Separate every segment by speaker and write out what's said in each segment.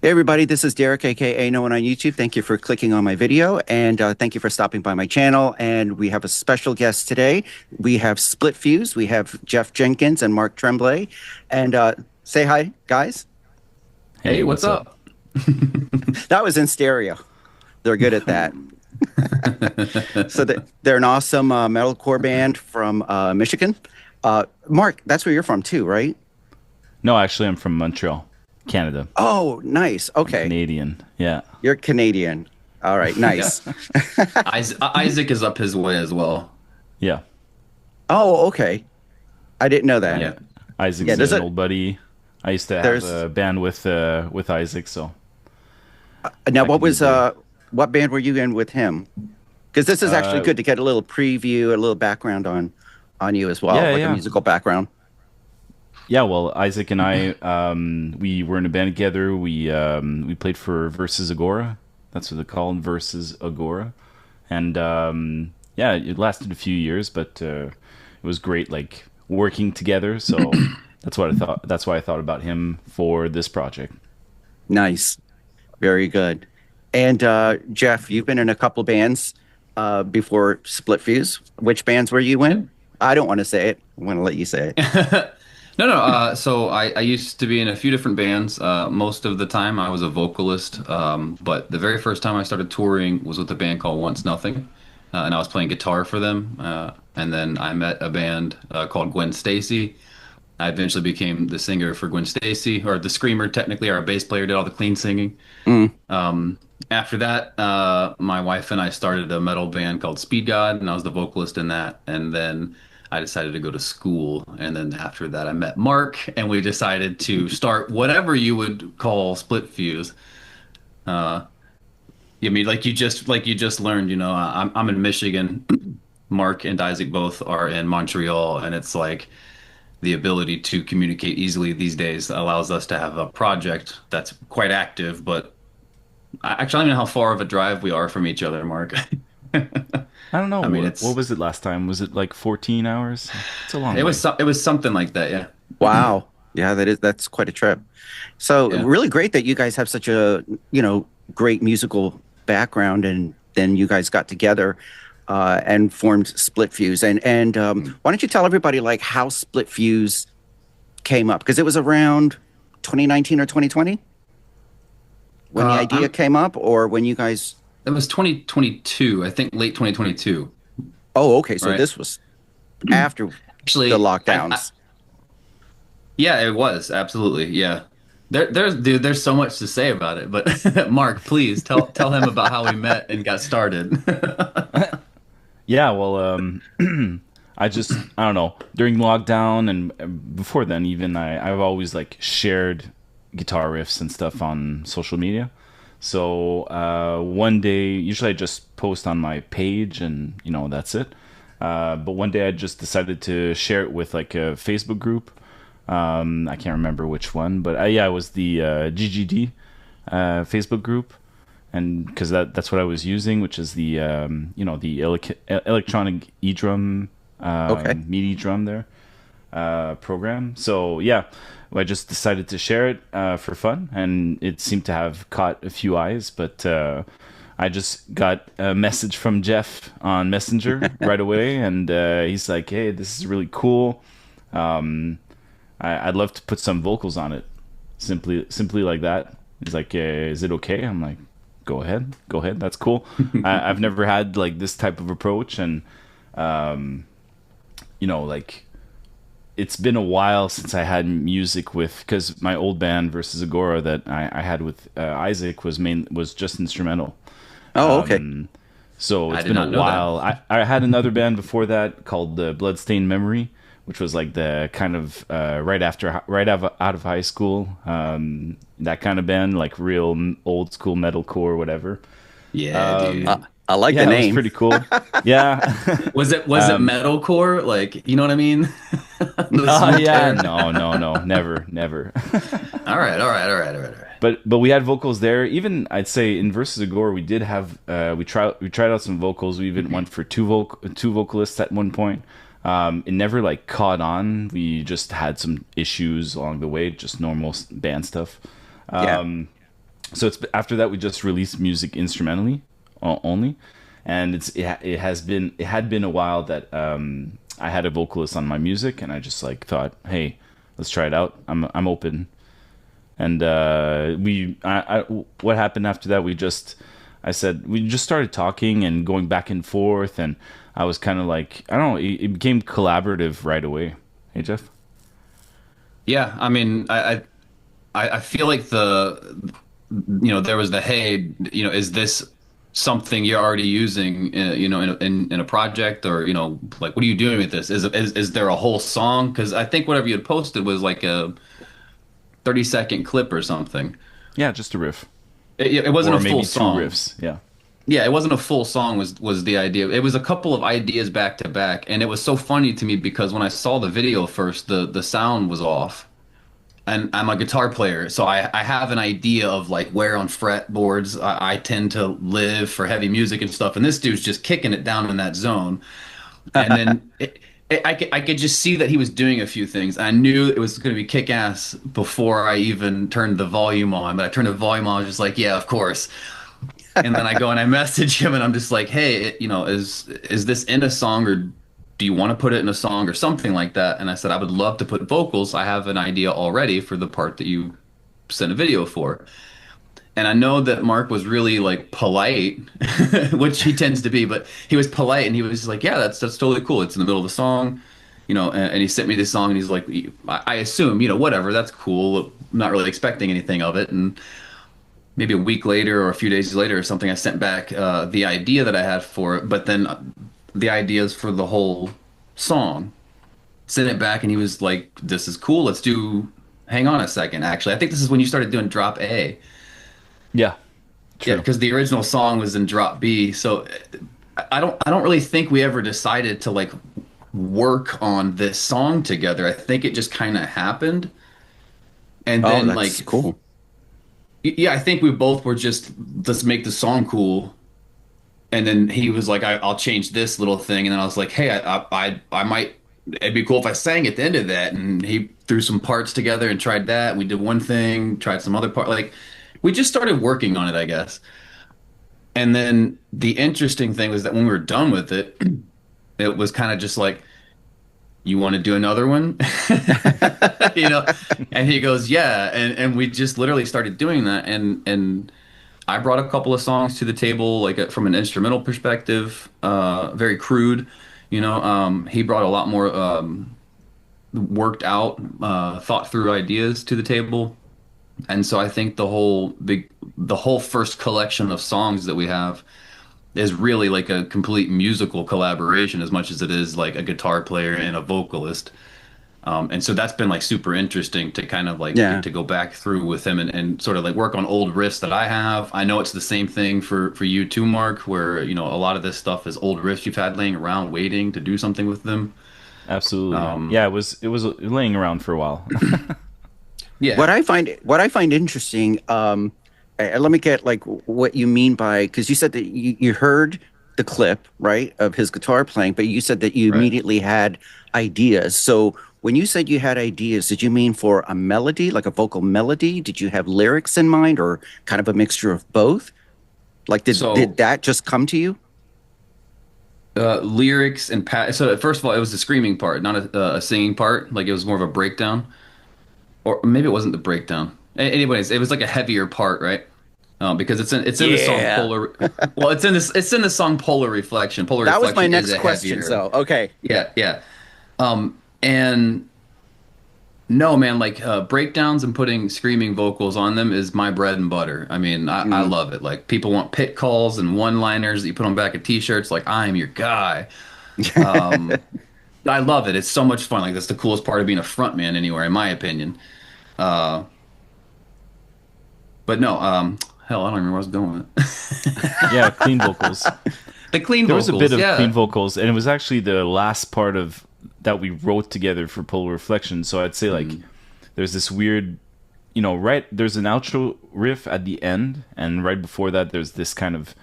Speaker 1: Hey everybody, this is Derek, aka No One on YouTube. Thank you for clicking on my video, and thank you for stopping by my channel. And we have a special guest today. We have Splitfuse, we have Geoff Jenkins and Marc Tremblay. And say hi, guys.
Speaker 2: Hey,
Speaker 3: Hey,
Speaker 2: what's
Speaker 3: what's
Speaker 2: up?
Speaker 3: up?
Speaker 1: That was in stereo. They're good at that. So they're an awesome metalcore band from Michigan. Marc, that's where you're from too, right?
Speaker 2: No, actually, I'm from Montreal, Canada.
Speaker 1: Oh, nice.
Speaker 2: I'm
Speaker 1: Okay,
Speaker 2: Canadian. Yeah.
Speaker 1: you're Canadian. All right,
Speaker 3: Yeah.
Speaker 1: nice.
Speaker 3: Isaac is up his way as well.
Speaker 2: Yeah.
Speaker 1: Oh, okay. I didn't know that.
Speaker 2: Yeah.
Speaker 3: Yeah.
Speaker 1: Yeah,
Speaker 2: Isaac's
Speaker 1: there's
Speaker 2: an
Speaker 1: a
Speaker 2: old buddy. I used to have
Speaker 1: there's
Speaker 2: a band with Isaac, so
Speaker 1: now
Speaker 2: back
Speaker 1: what
Speaker 2: in the
Speaker 1: was
Speaker 2: day.
Speaker 1: what band were you in with him? Because this is actually
Speaker 2: Uh,
Speaker 1: good to get a little preview, a little background on you as well,
Speaker 2: yeah,
Speaker 1: like a
Speaker 2: yeah.
Speaker 1: musical background.
Speaker 2: Yeah, well, Isaac and I, we were in a band together. We played for Versus Agora. That's what they're called, Versus Agora. And yeah, it lasted a few years, but it was great, like working together. So that's what I thought. That's why I thought about him for this project.
Speaker 1: Nice, very good. And Geoff, you've been in a couple bands before Splitfuse. Which bands were you
Speaker 3: Yep.
Speaker 1: in? I don't want to say it. I want to let you say it.
Speaker 3: No, no. So I used to be in a few different bands. Most of the time I was a vocalist. But the very first time I started touring was with a band called Once Nothing. And I was playing guitar for them. And then I met a band called Gwen Stacy. I eventually became the singer for Gwen Stacy, or the screamer, technically. Our bass player did all the clean singing.
Speaker 1: Mm,
Speaker 3: After that, my wife and I started a metal band called Speed God, and I was the vocalist in that. And then I decided to go to school. And then after that, I met Marc, and we decided to start whatever you would call Splitfuse. Uh, I mean, like you just learned, I'm in Michigan. Marc and Isaac both are in Montreal, and it's like the ability to communicate easily these days allows us to have a project that's quite active, but actually, I don't even know how far of a drive we are from each other, Marc.
Speaker 2: I don't know
Speaker 3: I mean,
Speaker 2: what
Speaker 3: it's
Speaker 2: was it last time? Was it like 14 hours? It's a long
Speaker 3: it was
Speaker 2: way.
Speaker 3: it was something like that, yeah.
Speaker 1: wow. Yeah, that's quite a trip. So
Speaker 3: Yeah.
Speaker 1: really great that you guys have such a, great musical background, and then you guys got together and formed Splitfuse. And why don't you tell everybody like how Splitfuse came up? Because it was around 2019 or 2020 when the idea
Speaker 3: I'm
Speaker 1: came up, or when you guys.
Speaker 3: It was 2022, I think late 2022,
Speaker 1: Oh, okay. So
Speaker 3: right?
Speaker 1: this was after the
Speaker 3: Actually, I
Speaker 1: lockdowns.
Speaker 3: yeah, it was absolutely, yeah. There's so much to say about it, but Marc, please tell him about how we met and got started.
Speaker 2: Yeah, well, I don't know, during lockdown and before then, even I've always like shared guitar riffs and stuff on social media. So one day, usually I just post on my page and, that's it. But one day I just decided to share it with like a Facebook group. I can't remember which one, but yeah, it was the GGD Facebook group, and because that's what I was using, which is the the electronic e-drum
Speaker 1: Okay.
Speaker 2: MIDI drum there program. So yeah, I just decided to share it for fun, and it seemed to have caught a few eyes. But I just got a message from Geoff on Messenger right away, and he's like, "Hey, this is really cool. I'd love to put some vocals on it." Simply like that. He's like, "Is it okay?" I'm like, go ahead. That's cool. I've never had like this type of approach, and like it's been a while since I had music with, because my old band Versus Agora that I had with Isaac was just instrumental.
Speaker 1: Oh, okay.
Speaker 2: So
Speaker 3: I
Speaker 2: it's
Speaker 3: did
Speaker 2: been a
Speaker 3: not know that.
Speaker 2: while. I had another band before that called Bloodstained Memory, which was like the kind of right out of high school, that kind of band, like real old school metalcore, whatever.
Speaker 3: Yeah, dude.
Speaker 1: I like the
Speaker 2: Yeah, it was
Speaker 1: name.
Speaker 2: pretty cool. Yeah.
Speaker 3: Was it metalcore? Like, you know what I mean? The
Speaker 2: Oh
Speaker 3: smooth
Speaker 2: yeah,
Speaker 3: tear.
Speaker 2: no, never.
Speaker 3: All right, all right, all right, all right, all right.
Speaker 2: But we had vocals there. Even I'd say in Versus Agora we did have we tried out some vocals. We even went for two vocalists at one point. It never like caught on. We just had some issues along the way, just normal band stuff.
Speaker 1: Yeah.
Speaker 2: So it's after that we just released music instrumentally only, and it had been a while that I had a vocalist on my music, and I just like thought, hey, let's try it out. I'm open. And what happened after that? We just started talking and going back and forth, and I was kind of like, I don't know, it became collaborative right away. Hey, Jeff?
Speaker 3: Yeah, I mean, I feel like there was the, hey, is this something you're already using, in a project, or, like, what are you doing with this? Is there a whole song? Because I think whatever you had posted was like a 30-second clip or something.
Speaker 2: Yeah, just a riff.
Speaker 3: It wasn't
Speaker 2: Or
Speaker 3: a full
Speaker 2: maybe
Speaker 3: song.
Speaker 2: 2 riffs, yeah.
Speaker 3: Yeah, it wasn't a full song was the idea. It was a couple of ideas back to back, and it was so funny to me because when I saw the video first, the sound was off. And I'm a guitar player, so I have an idea of like where on fretboards I tend to live for heavy music and stuff. And this dude's just kicking it down in that zone. And then I could just see that he was doing a few things. I knew it was going to be kick ass before I even turned the volume on. But I turned the volume on, I was just like, yeah, of course. And then I go and I message him, and I'm just like, hey, is this in a song, or do you want to put it in a song or something like that? And I said, I would love to put vocals. I have an idea already for the part that you sent a video for. And I know that Marc was really like polite, which he tends to be, but he was polite, and he was just like, yeah, that's totally cool. It's in the middle of the song, and he sent me this song, and he's like, I assume, whatever, that's cool. I'm not really expecting anything of it. And maybe a week later or a few days later or something, I sent back the idea that I had for it, but then the ideas for the whole song. Sent it back, and he was like, this is cool. Let's do, hang on a second, actually. I think this is when you started doing drop A.
Speaker 2: Yeah. True.
Speaker 3: Yeah, because the original song was in drop B. So I don't really think we ever decided to like work on this song together. I think it just kind of happened. And then
Speaker 1: that's
Speaker 3: like
Speaker 1: cool.
Speaker 3: Yeah, I think we both were just, let's make the song cool. And then he was like, I'll change this little thing. And then I was like, hey, I might, it'd be cool if I sang at the end of that. And he threw some parts together and tried that. We did one thing, tried some other part. Like, we just started working on it, I guess. And then the interesting thing was that when we were done with it, it was kind of just like, you want to do another one? And he goes, yeah. And we just literally started doing that. And I brought a couple of songs to the table, like from an instrumental perspective, very crude. He brought a lot more worked out, thought through ideas to the table. And so I think the whole first collection of songs that we have is really like a complete musical collaboration as much as it is like a guitar player and a vocalist. And so that's been like super interesting to kind of like to go back through with him and sort of like work on old riffs that I have. I know it's the same thing for you too, Marc, where, a lot of this stuff is old riffs you've had laying around waiting to do something with them.
Speaker 2: Absolutely. Yeah, it was laying around for a while.
Speaker 3: Yeah.
Speaker 1: What I find interesting, let me get like what you mean by, because you said that you heard the clip, right, of his guitar playing, but you said that you immediately had ideas. So when you said you had ideas, did you mean for a melody, like a vocal melody? Did you have lyrics in mind, or kind of a mixture of both? Like, did that just come to you?
Speaker 3: Lyrics and so first of all, it was the screaming part, not a singing part. Like, it was more of a breakdown, or maybe it wasn't the breakdown. Anyways, it was like a heavier part, right? Because it's in the song Polar. Well, it's in the song Polar Reflection. Polar
Speaker 1: That
Speaker 3: Reflection
Speaker 1: was my next
Speaker 3: is a
Speaker 1: question.
Speaker 3: heavier.
Speaker 1: So okay,
Speaker 3: Yeah. And no, man, like breakdowns and putting screaming vocals on them is my bread and butter. I mean, I love it. Like, people want pit calls and one-liners that you put on back of t-shirts. Like, I'm your guy. I love it. It's so much fun. Like, that's the coolest part of being a front man anywhere, in my opinion. But no, hell, I don't remember where I was going with it.
Speaker 2: Yeah, clean vocals.
Speaker 3: The clean
Speaker 2: There
Speaker 3: vocals.
Speaker 2: was a bit of
Speaker 3: yeah.
Speaker 2: clean vocals, and it was actually the last part of that we wrote together for Polar Reflection. So I'd say like there's this weird, there's an outro riff at the end, and right before that there's this kind of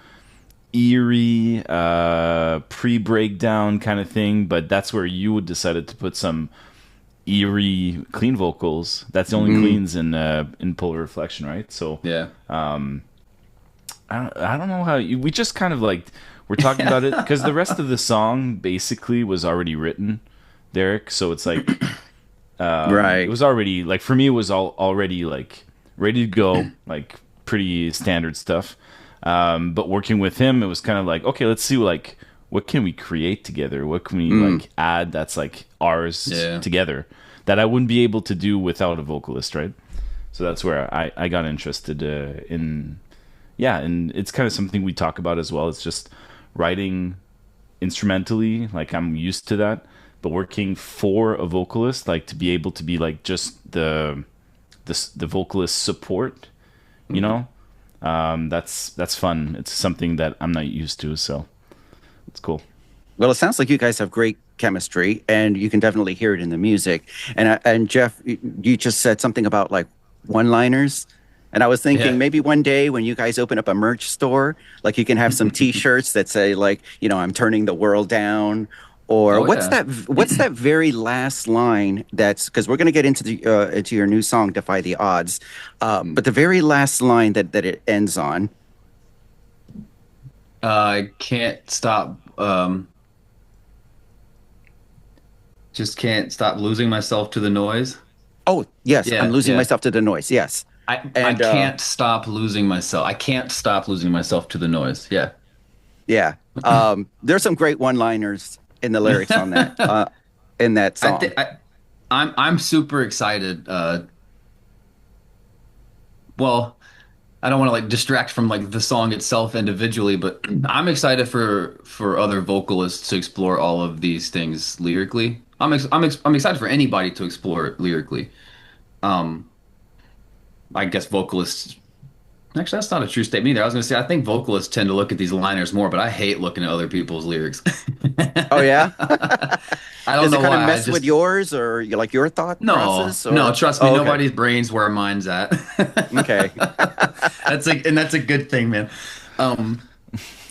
Speaker 2: eerie pre-breakdown kind of thing, but that's where you decided to put some eerie clean vocals. That's the only cleans in Polar Reflection, right? So
Speaker 3: Yeah.
Speaker 2: I don't know how we just kind of like we're talking about it because the rest of the song basically was already written, Derek. So it's like
Speaker 1: Right.
Speaker 2: it was already like for me it was already like ready to go, like pretty standard stuff. But working with him, it was kind of like, okay, let's see like what can we create together? What can we like add that's like ours together that I wouldn't be able to do without a vocalist, right? So that's where I got interested in. Yeah, and it's kind of something we talk about as well. It's just writing instrumentally, like I'm used to that, but working for a vocalist, like to be able to be like just the vocalist support, you know, that's fun. It's something that I'm not used to, so it's cool.
Speaker 1: Well, it sounds like you guys have great chemistry, and you can definitely hear it in the music. And Jeff, you just said something about like one-liners, and I was thinking
Speaker 3: Yeah.
Speaker 1: maybe one day when you guys open up a merch store, like you can have some T-shirts that say like, I'm turning the world down. Or
Speaker 3: Oh,
Speaker 1: what's
Speaker 3: yeah.
Speaker 1: that? What's that very last line? That's because we're going to get into your new song, "Defy the Odds," but the very last line that it ends on.
Speaker 3: I can't stop. Just can't stop losing myself to the noise.
Speaker 1: Oh yes, I'm
Speaker 3: Yeah,
Speaker 1: losing
Speaker 3: yeah.
Speaker 1: myself to the noise. Yes,
Speaker 3: I
Speaker 1: and
Speaker 3: can't stop losing myself. I can't stop losing myself to the noise. Yeah.
Speaker 1: yeah, there's some great one-liners in the lyrics on that in that
Speaker 3: I
Speaker 1: song.
Speaker 3: think I'm super excited. Well, I don't want to like distract from like the song itself individually, but I'm excited for other vocalists to explore all of these things lyrically. I'm excited for anybody to explore it lyrically. Um, I guess vocalists. Actually, that's not a true statement either. I was going to say I think vocalists tend to look at these liners more, but I hate looking at other people's lyrics.
Speaker 1: Oh yeah,
Speaker 3: I don't
Speaker 1: does
Speaker 3: know
Speaker 1: it kind of
Speaker 3: why. I
Speaker 1: mess with
Speaker 3: just
Speaker 1: yours or like your thought
Speaker 3: no,
Speaker 1: process?
Speaker 3: no.
Speaker 1: Or
Speaker 3: Trust me,
Speaker 1: oh, okay,
Speaker 3: nobody's brain's where mine's at.
Speaker 1: okay,
Speaker 3: That's a good thing, man. Um,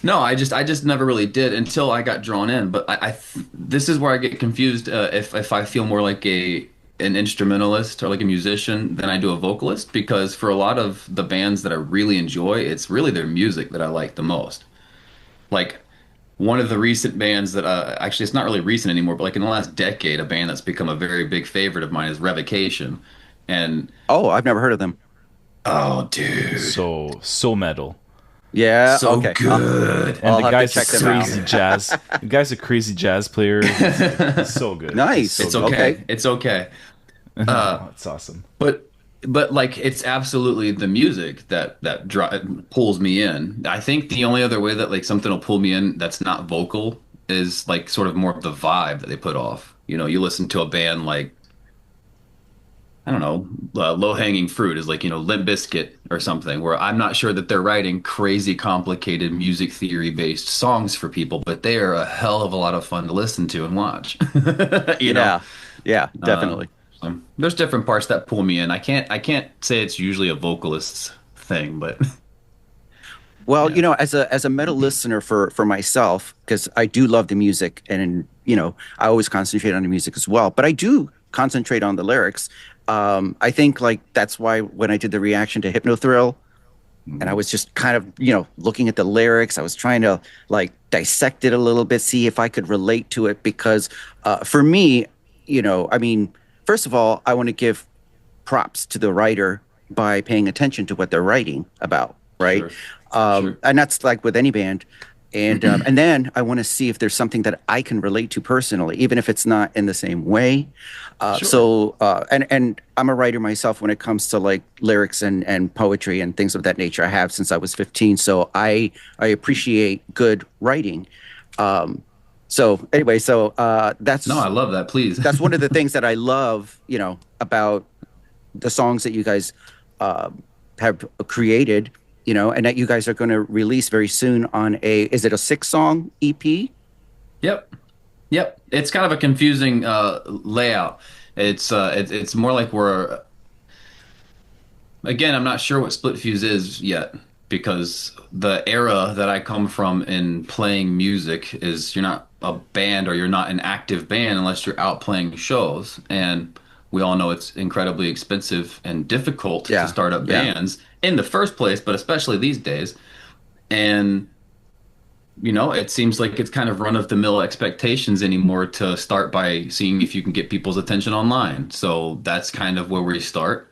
Speaker 3: no, I just never really did until I got drawn in. But this is where I get confused if I feel more like an instrumentalist or like a musician than I do a vocalist because for a lot of the bands that I really enjoy, it's really their music that I like the most. Like one of the recent bands that actually it's not really recent anymore, but like in the last decade, a band that's become a very big favorite of mine is Revocation. And
Speaker 1: oh, I've never heard of them.
Speaker 3: oh, dude,
Speaker 2: So metal.
Speaker 1: Yeah,
Speaker 3: so
Speaker 1: okay,
Speaker 3: good.
Speaker 2: And
Speaker 1: I'll
Speaker 2: the
Speaker 1: have to
Speaker 2: guy's
Speaker 1: check
Speaker 2: a
Speaker 1: them out.
Speaker 2: crazy jazz. The guy's a crazy jazz player. He's so good.
Speaker 1: Nice.
Speaker 2: So
Speaker 3: It's
Speaker 2: good.
Speaker 3: okay.
Speaker 1: Okay.
Speaker 3: It's okay.
Speaker 2: Oh, it's awesome.
Speaker 3: But like it's absolutely the music that pulls me in. I think the only other way that like something will pull me in that's not vocal is like sort of more of the vibe that they put off. You listen to a band like I don't know, Low Hanging Fruit is like, Limp Bizkit or something, where I'm not sure that they're writing crazy complicated music theory based songs for people, but they are a hell of a lot of fun to listen to and watch. You know,
Speaker 1: Yeah, yeah, definitely.
Speaker 3: there's different parts that pull me in. I can't say it's usually a vocalist's thing, but
Speaker 1: Well,
Speaker 3: yeah.
Speaker 1: as a metal listener for myself, because I do love the music, and I always concentrate on the music as well, but I do concentrate on the lyrics. I think like that's why when I did the reaction to Hypnothrill, and I was just kind of looking at the lyrics, I was trying to like dissect it a little bit, see if I could relate to it, because for me, I mean, first of all, I want to give props to the writer by paying attention to what they're writing about, right?
Speaker 3: Sure. Sure.
Speaker 1: And that's like with any band. And then I want to see if there's something that I can relate to personally, even if it's not in the same way.
Speaker 3: Sure.
Speaker 1: And I'm a writer myself when it comes to like lyrics and poetry and things of that nature. I have since I was 15, so I appreciate good writing. So anyway, that's
Speaker 3: No, I love that. Please.
Speaker 1: that's one of the things that I love, about the songs that you guys have created, and that you guys are going to release very soon on is it a 6-song EP?
Speaker 3: Yep. Yep. It's kind of a confusing layout. It's more like we're again, I'm not sure what Splitfuse is yet because the era that I come from in playing music is you're not a band or you're not an active band unless you're out playing shows. And we all know it's incredibly expensive and difficult to
Speaker 1: Yeah.
Speaker 3: start up
Speaker 1: Yeah.
Speaker 3: bands in the first place, but especially these days. And it seems like it's kind of run of the mill expectations anymore to start by seeing if you can get people's attention online. So that's kind of where we start.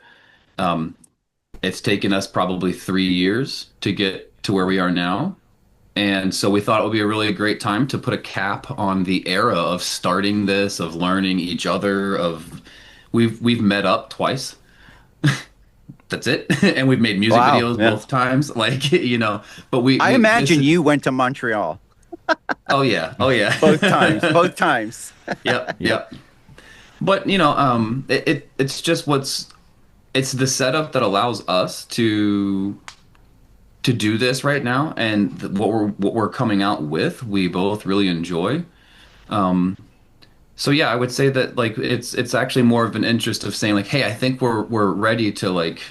Speaker 3: It's taken us probably 3 years to get to where we are now. And so we thought it would be a really great time to put a cap on the era of starting this, of learning each other, of we've met up twice. That's it. And we've made music
Speaker 1: Wow.
Speaker 3: videos
Speaker 1: Yeah.
Speaker 3: both times. Like, but
Speaker 1: I
Speaker 3: we this
Speaker 1: imagine
Speaker 3: is
Speaker 1: you went to Montreal
Speaker 3: oh yeah. Oh yeah.
Speaker 1: both times. Both times.
Speaker 3: Yep,
Speaker 2: Yep.
Speaker 3: yep. But it's just it's the setup that allows us to do this right now, and what we're coming out with, we both really enjoy. So yeah, I would say that like it's actually more of an interest of saying like, hey, I think we're ready to like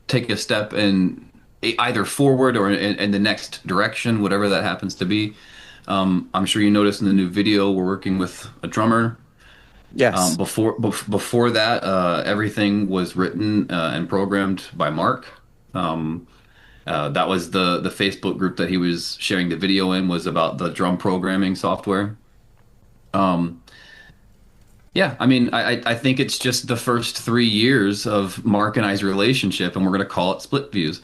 Speaker 3: take a step in either forward or in the next direction, whatever that happens to be. I'm sure you noticed in the new video we're working with a drummer.
Speaker 1: Yes.
Speaker 3: Before that, everything was written and programmed by Marc. That was the Facebook group that he was sharing the video in, was about the drum programming software. Um, yeah, I mean, I think it's just the first 3 years of Marc and I's relationship, and we're gonna call it Splitfuse.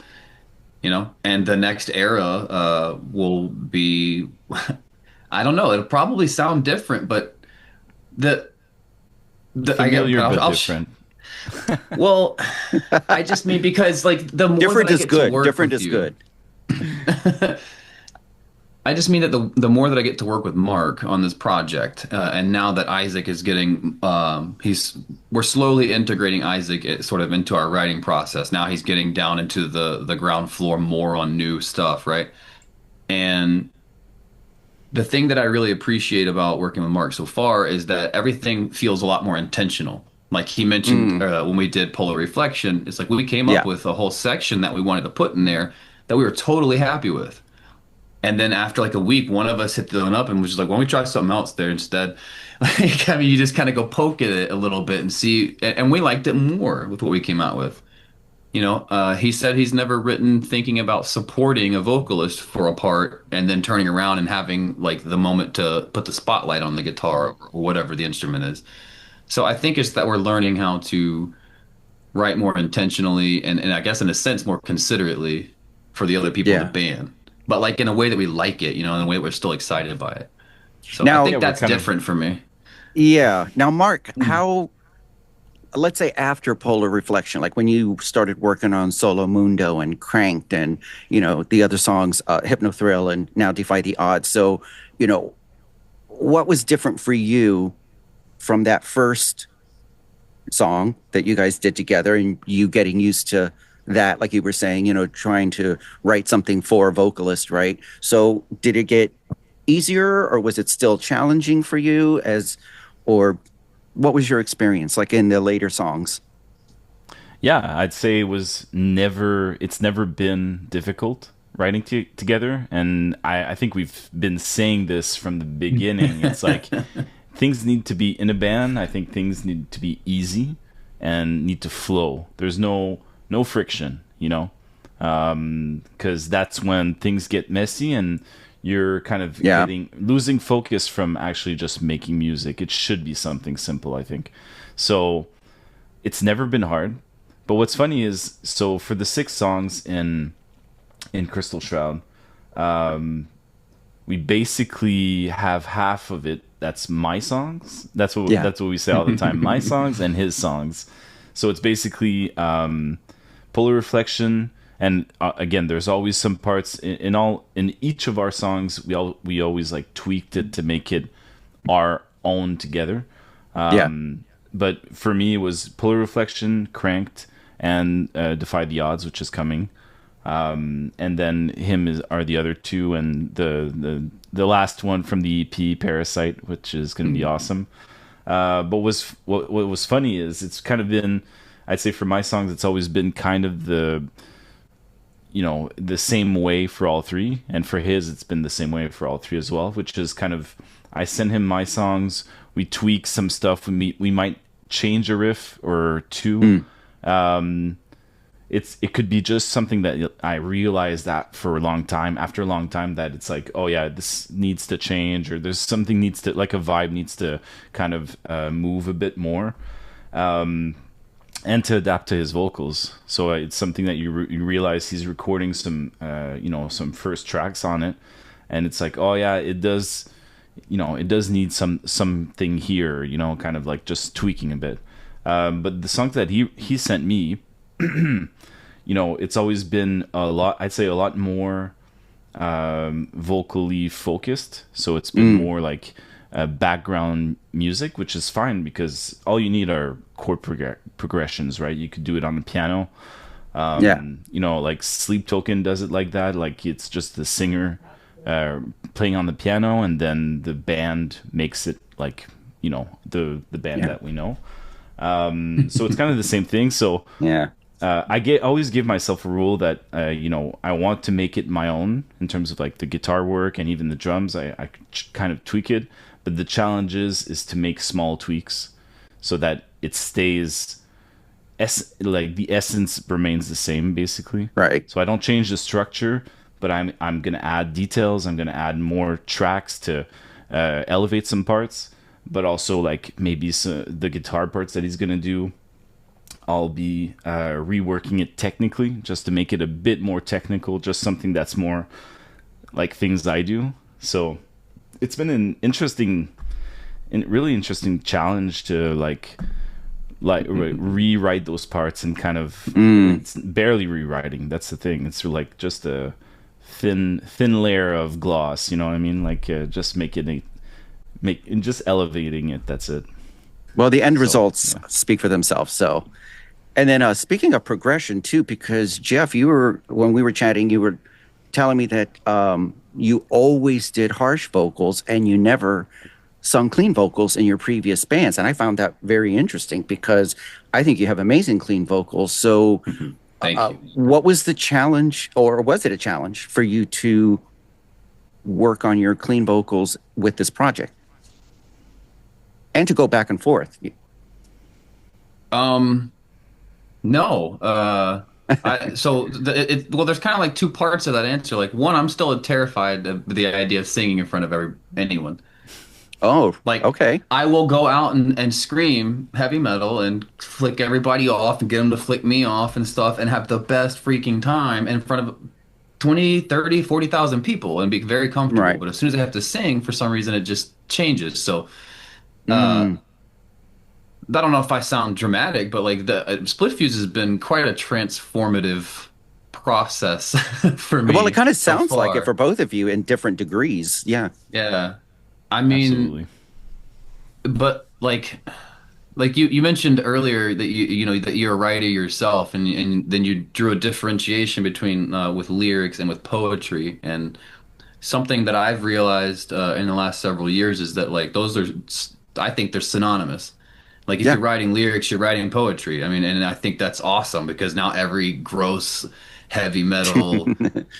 Speaker 3: And the next era will be, I don't know, it'll probably sound different, but the I get
Speaker 2: Familiar but
Speaker 3: I'll
Speaker 2: different.
Speaker 3: well, I just mean because like the more
Speaker 1: Different
Speaker 3: that I
Speaker 1: is
Speaker 3: get to
Speaker 1: good.
Speaker 3: work
Speaker 1: Different
Speaker 3: with
Speaker 1: is
Speaker 3: you,
Speaker 1: good.
Speaker 3: I just mean that the more that I get to work with Marc on this project, and now that Isaac is getting, we're slowly integrating Isaac sort of into our writing process. Now he's getting down into the ground floor more on new stuff, right? And the thing that I really appreciate about working with Marc so far is that everything feels a lot more intentional. Like he mentioned
Speaker 1: Mm,
Speaker 3: when we did Polar Reflection, it's like we came up
Speaker 1: yeah.
Speaker 3: with a whole section that we wanted to put in there that we were totally happy with. And then after like a week, one of us hit the one up and was just like, "Why don't we try something else there instead?" Like, I mean, you just kind of go poke at it a little bit and see. And we liked it more with what we came out with. He said he's never written thinking about supporting a vocalist for a part and then turning around and having like the moment to put the spotlight on the guitar or whatever the instrument is. So I think it's that we're learning how to write more intentionally and I guess in a sense more considerately for the other people in the
Speaker 1: Yeah.
Speaker 3: band, but like in a way that we like it, in a way that we're still excited by it. So I
Speaker 1: Now,
Speaker 3: think
Speaker 2: Yeah, we're
Speaker 3: that's
Speaker 2: kind of
Speaker 3: different for me.
Speaker 1: yeah. Now, Marc, let's say after Polar Reflection, like when you started working on Solo Mundo and Cranked and, the other songs, Hypnothrill and now Defy the Odds. So, what was different for you from that first song that you guys did together and you getting used to that, like you were saying, trying to write something for a vocalist, right? So did it get easier or was it still challenging for you or what was your experience like in the later songs?
Speaker 2: Yeah, I'd say it's never been difficult writing together. And I think we've been saying this from the beginning. It's like things need to be in a band. I think things need to be easy and need to flow. There's no friction, because that's when things get messy and you're kind of
Speaker 1: Yeah.
Speaker 2: losing focus from actually just making music. It should be something simple, I think. So it's never been hard. But what's funny is, so for the 6 songs in Crystal Shroud, we basically have half of it that's my songs.
Speaker 1: Yeah.
Speaker 2: That's what we say all the time. My songs and his songs. So it's basically Polar Reflection, and again, there's always some parts in each of our songs. We always like tweaked it to make it our own together.
Speaker 1: Yeah.
Speaker 2: But for me, it was Polar Reflection, Cranked, and Defy the Odds, which is coming. And then are the other two, and the last one from the EP, Parasite, which is going to be awesome. But what was funny is it's kind of been, I'd say for my songs, it's always been kind of the same way for all three, and for his, it's been the same way for all three as well. Which is kind of, I send him my songs, we tweak some stuff, we might change a riff or two. It could be just something that I realized that for a long time, after a long time, that it's like, oh yeah, this needs to change, or there's something needs to, like a vibe needs to kind of move a bit more, and to adapt to his vocals. So it's something that you realize he's recording some, some first tracks on it, and it's like, oh yeah, it does, it does need something here, kind of like just tweaking a bit. But the song that he sent me, it's always been I'd say a lot more vocally focused. So it's been more like background music, which is fine because all you need are chord progressions, right? You could do it on the piano. Like Sleep Token does it like that. Like it's just the singer playing on the piano, and then the band makes it like, the band that we know. So it's kind of the same thing. So
Speaker 1: Yeah.
Speaker 2: I always give myself a rule that I want to make it my own in terms of like the guitar work and even the drums. I kind of tweak it, but the challenge is to make small tweaks so that it stays like the essence remains the same, basically.
Speaker 1: Right.
Speaker 2: So I don't change the structure, but I'm gonna add details. I'm gonna add more tracks to elevate some parts, but also like maybe the guitar parts that he's gonna do, I'll be reworking it technically just to make it a bit more technical, just something that's more like things I do. So it's been an really interesting challenge to like rewrite those parts, and kind of it's barely rewriting. That's the thing. It's like just a thin layer of gloss. You know what I mean? Like just just elevating it. That's it.
Speaker 1: Well, the end results speak for themselves. So, and then speaking of progression too, because Geoff, when we were chatting, you were telling me that you always did harsh vocals and you never sung clean vocals in your previous bands, and I found that very interesting because I think you have amazing clean vocals. So,
Speaker 3: Thank you.
Speaker 1: What was the challenge, or was it a challenge for you to work on your clean vocals with this project? And to go back and forth.
Speaker 3: No. There's kind of like two parts of that answer. Like one, I'm still terrified of the idea of singing in front of anyone.
Speaker 1: Oh,
Speaker 3: Like,
Speaker 1: okay.
Speaker 3: I will go out and scream heavy metal and flick everybody off and get them to flick me off and stuff and have the best freaking time in front of 20, 30, 40,000 people and be very comfortable.
Speaker 1: Right.
Speaker 3: But as soon as I have to sing, for some reason, it just changes. So, I don't know if I sound dramatic, but like the Splitfuse has been quite a transformative process for me.
Speaker 1: Well, it kind of
Speaker 3: so
Speaker 1: sounds like it
Speaker 3: far.
Speaker 1: for both of you in different degrees. Yeah.
Speaker 3: Yeah. I mean,
Speaker 2: Absolutely.
Speaker 3: but like you mentioned earlier that that you're a writer yourself, and then you drew a differentiation between with lyrics and with poetry. And something that I've realized in the last several years is that like I think they're synonymous. Like if
Speaker 1: Yeah.
Speaker 3: you're writing lyrics, you're writing poetry. I mean, and I think that's awesome because now every gross heavy metal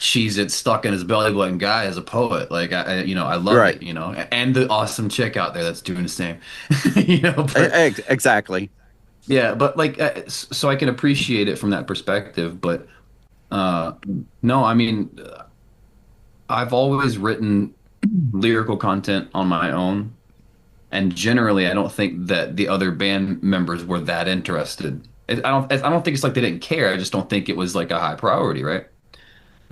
Speaker 3: cheese it stuck in his belly button guy is a poet. Like I love
Speaker 1: Right.
Speaker 3: it, and the awesome chick out there that's doing the same, But,
Speaker 1: Exactly.
Speaker 3: yeah, but like so I can appreciate it from that perspective. But no, I mean, I've always written lyrical content on my own. And generally, I don't think that the other band members were that interested. I don't think it's like they didn't care. I just don't think it was like a high priority, right?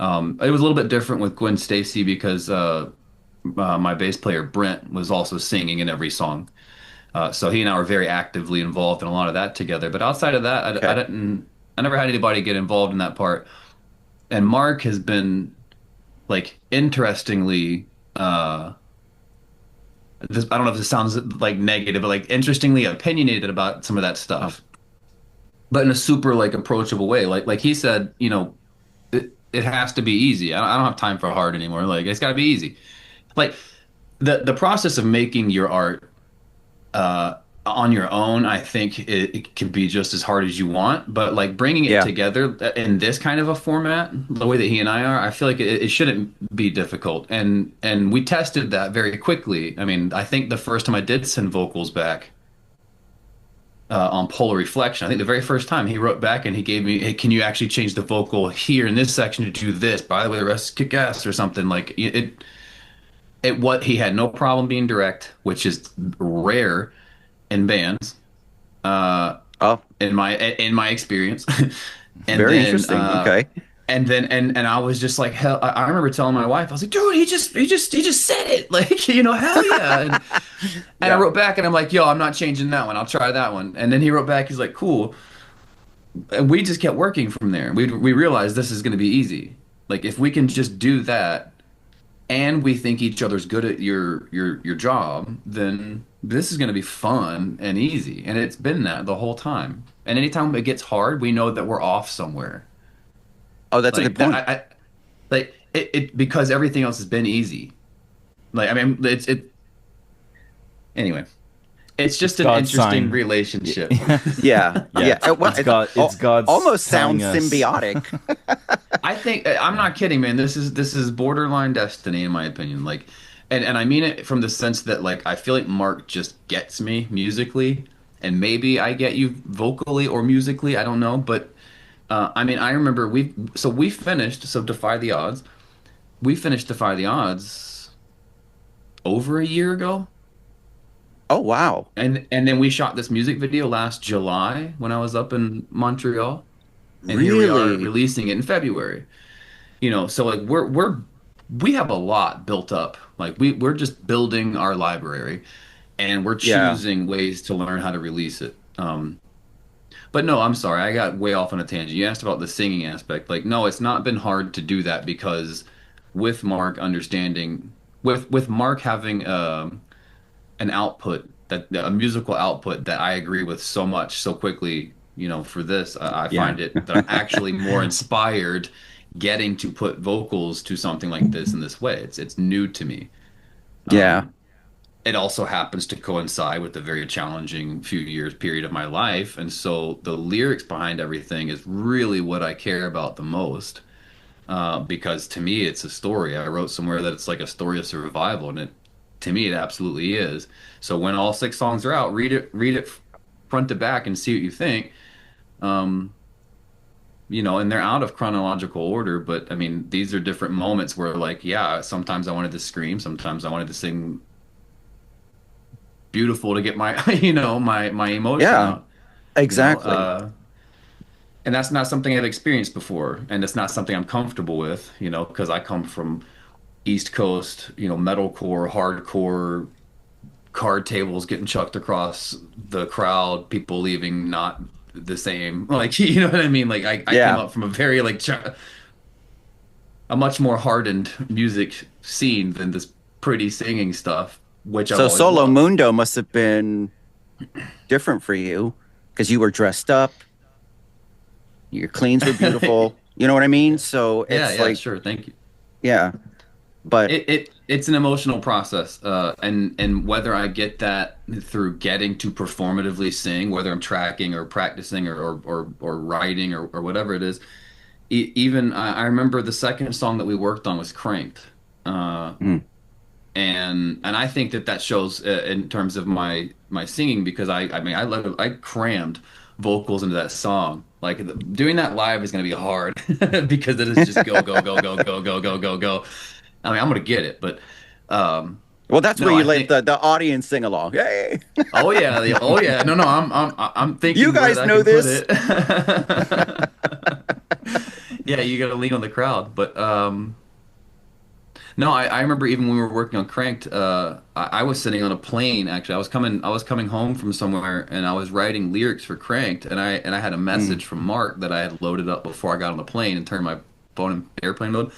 Speaker 3: It was a little bit different with Gwen Stacy because my bass player Brent was also singing in every song. So he and I were very actively involved in a lot of that together. But outside of that, I never had anybody get involved in that part. And Marc has been like interestingly. I don't know if this sounds like negative, but like interestingly opinionated about some of that stuff, but in a super like approachable way. Like he said, it has to be easy. I don't have time for hard anymore. Like it's got to be easy. Like the process of making your art on your own, I think it can be just as hard as you want. But like bringing it together in this kind of a format, the way that he and I are, I feel like it shouldn't be difficult. And we tested that very quickly. I mean, I think the first time I did send vocals back, on Polar Reflection. I think the very first time he wrote back and he gave me, hey, can you actually change the vocal here in this section to do this? By the way, the rest is kick ass or something like what he had no problem being direct, which is rare in bands,
Speaker 1: Oh,
Speaker 3: in my experience. And
Speaker 1: very
Speaker 3: then
Speaker 1: interesting. Okay.
Speaker 3: and I was just like hell. I remember telling my wife, I was like, dude, he just said it, like, hell yeah. And I
Speaker 1: Yeah.
Speaker 3: wrote back and I'm like, yo, I'm not changing that one. I'll try that one. And then he wrote back, he's like, cool. And we just kept working from there. We realized this is going to be easy. Like if we can just do that, and we think each other's good at your job, then this is going to be fun and easy. And it's been that the whole time. And anytime it gets hard, we know that we're off somewhere.
Speaker 1: Oh, that's a
Speaker 3: Like
Speaker 1: good point.
Speaker 3: that, like it because everything else has been easy. Like I mean, anyway. It's
Speaker 2: It's
Speaker 3: just an
Speaker 2: God's
Speaker 3: interesting
Speaker 2: sign.
Speaker 3: relationship.
Speaker 1: Yeah.
Speaker 2: Yeah.
Speaker 1: Well,
Speaker 2: It's God's
Speaker 1: almost
Speaker 2: telling
Speaker 1: sounds
Speaker 2: us.
Speaker 1: symbiotic.
Speaker 3: I think I'm not kidding, man. This is borderline destiny in my opinion. Like, and I mean it from the sense that like I feel like Marc just gets me musically, and maybe I get you vocally or musically. I don't know, but I mean I remember we finished Defy the Odds. We finished Defy the Odds over a year ago,
Speaker 1: Oh, wow.
Speaker 3: and then we shot this music video last July when I was up in Montreal, and here we are
Speaker 1: Really?
Speaker 3: releasing it in February. So like we have a lot built up. Like we're just building our library and we're
Speaker 1: Yeah.
Speaker 3: choosing ways to learn how to release it. But no, I'm sorry, I got way off on a tangent. You asked about the singing aspect. Like no, it's not been hard to do that because with Marc understanding with Marc having an output that a musical output that I agree with so much so quickly, for this, I
Speaker 1: Yeah.
Speaker 3: find it that I'm actually more inspired getting to put vocals to something like this in this way. It's new to me.
Speaker 1: Yeah.
Speaker 3: It also happens to coincide with a very challenging few years period of my life, and so the lyrics behind everything is really what I care about the most. Because to me, it's a story. I wrote somewhere that it's like a story of survival, and to me, it absolutely is. So when all 6 songs are out, read it front to back, and see what you think. Um, and they're out of chronological order, but I mean, these are different moments where, like, yeah, sometimes I wanted to scream, sometimes I wanted to sing beautiful to get my, my emotion
Speaker 1: Yeah.
Speaker 3: out. You know,
Speaker 1: Exactly.
Speaker 3: uh, and that's not something I've experienced before, and it's not something I'm comfortable with, because I come from East Coast, metalcore, hardcore, card tables getting chucked across the crowd, people leaving not the same. Like, you know what I mean? Like, I came
Speaker 1: Yeah.
Speaker 3: up from a very, like, a much more hardened music scene than this pretty singing stuff, which I've
Speaker 1: So
Speaker 3: always
Speaker 1: Solo
Speaker 3: loved.
Speaker 1: Mundo must have been different for you because you were dressed up, your cleans were beautiful. You know what I mean? So
Speaker 3: Yeah,
Speaker 1: it's
Speaker 3: yeah,
Speaker 1: like,
Speaker 3: sure. Thank you.
Speaker 1: yeah, but
Speaker 3: It's an emotional process, and whether I get that through getting to performatively sing, whether I'm tracking or practicing or writing or whatever it is. Even I remember the second song that we worked on was Cranked, uh,
Speaker 1: mm,
Speaker 3: and I think that shows in terms of my singing because I mean I crammed vocals into that song. Like doing that live is going to be hard because it is just go go go go go go go go go. I mean I'm going to get it, but um,
Speaker 1: well, that's where
Speaker 3: no,
Speaker 1: you
Speaker 3: I
Speaker 1: let
Speaker 3: think
Speaker 1: the audience sing along. Hey,
Speaker 3: oh yeah, oh yeah, no, I'm
Speaker 1: you
Speaker 3: thinking where
Speaker 1: guys
Speaker 3: I
Speaker 1: know
Speaker 3: can put
Speaker 1: this.
Speaker 3: it. Yeah, you got to lean on the crowd, but no, I remember even when we were working on Cranked, I was sitting on a plane actually. I was coming home from somewhere and I was writing lyrics for Cranked and I had a
Speaker 1: Mm,
Speaker 3: message from Marc that I had loaded up before I got on the plane and turned my phone in airplane mode.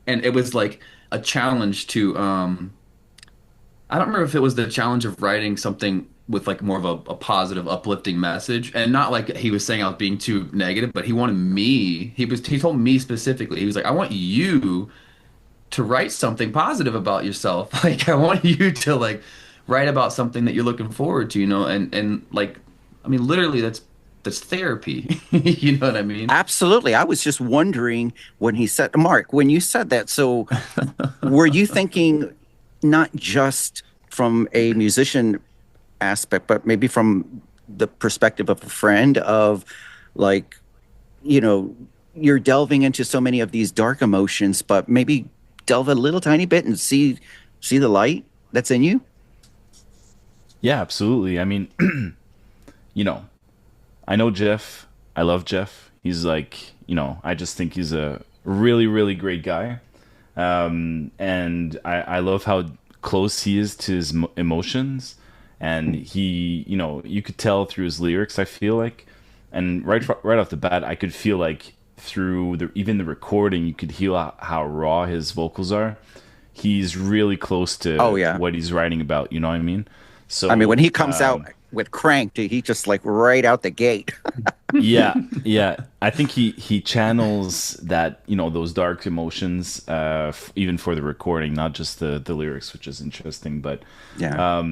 Speaker 3: And it was like a challenge to I don't remember if it was the challenge of writing something with like more of a positive, uplifting message, and not like he was saying I was being too negative, but he wanted me. He told me specifically. He was like, I want you to write something positive about yourself. Like I want you to like write about something that you're looking forward to, and like I mean literally that's therapy. You know what I mean?
Speaker 1: absolutely. I was just wondering when he said, Mark, when you said that. So were you thinking not just from a musician aspect, but maybe from the perspective of a friend of like, you know, you're delving into so many of these dark emotions, but maybe delve a little tiny bit and see the light that's in you.
Speaker 2: Yeah, absolutely. I mean, you know, I know Jeff. I love Jeff. He's like, I just think he's a really, really great guy. And I love how close he is to his emotions. And he, you could tell through his lyrics, I feel like. And right off the bat, I could feel like through even the recording, you could hear how raw his vocals are. He's really close
Speaker 1: Oh
Speaker 2: to
Speaker 1: yeah.
Speaker 2: what he's writing about, you know what I mean?
Speaker 1: I mean, when
Speaker 2: So,
Speaker 1: he comes out with Cranked, he just like right out the gate.
Speaker 2: yeah, yeah. I think he channels that, those dark emotions, even for the recording, not just the lyrics, which is interesting. But
Speaker 1: Yeah.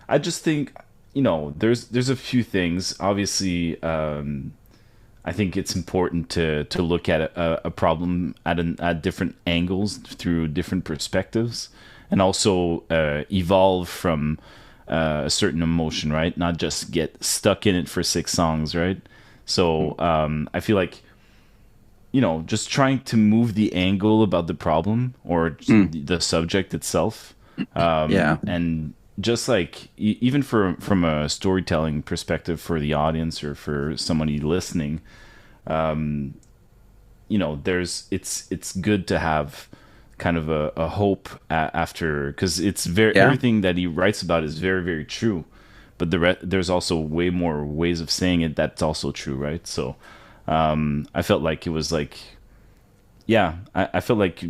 Speaker 2: I just think, there's a few things. Obviously, I think it's important to look at a problem at different angles through different perspectives, and also evolve from a certain emotion, right? Not just get stuck in it for 6 songs, right? So I feel like, just trying to move the angle about the problem or the subject itself,
Speaker 1: Yeah.
Speaker 2: and just like even from a storytelling perspective for the audience or for somebody listening, it's good to have kind of a hope after, because it's very
Speaker 1: Yeah.
Speaker 2: everything that he writes about is very, very true, but there's also way more ways of saying it that's also true, right? So I felt like it was like, yeah, I felt like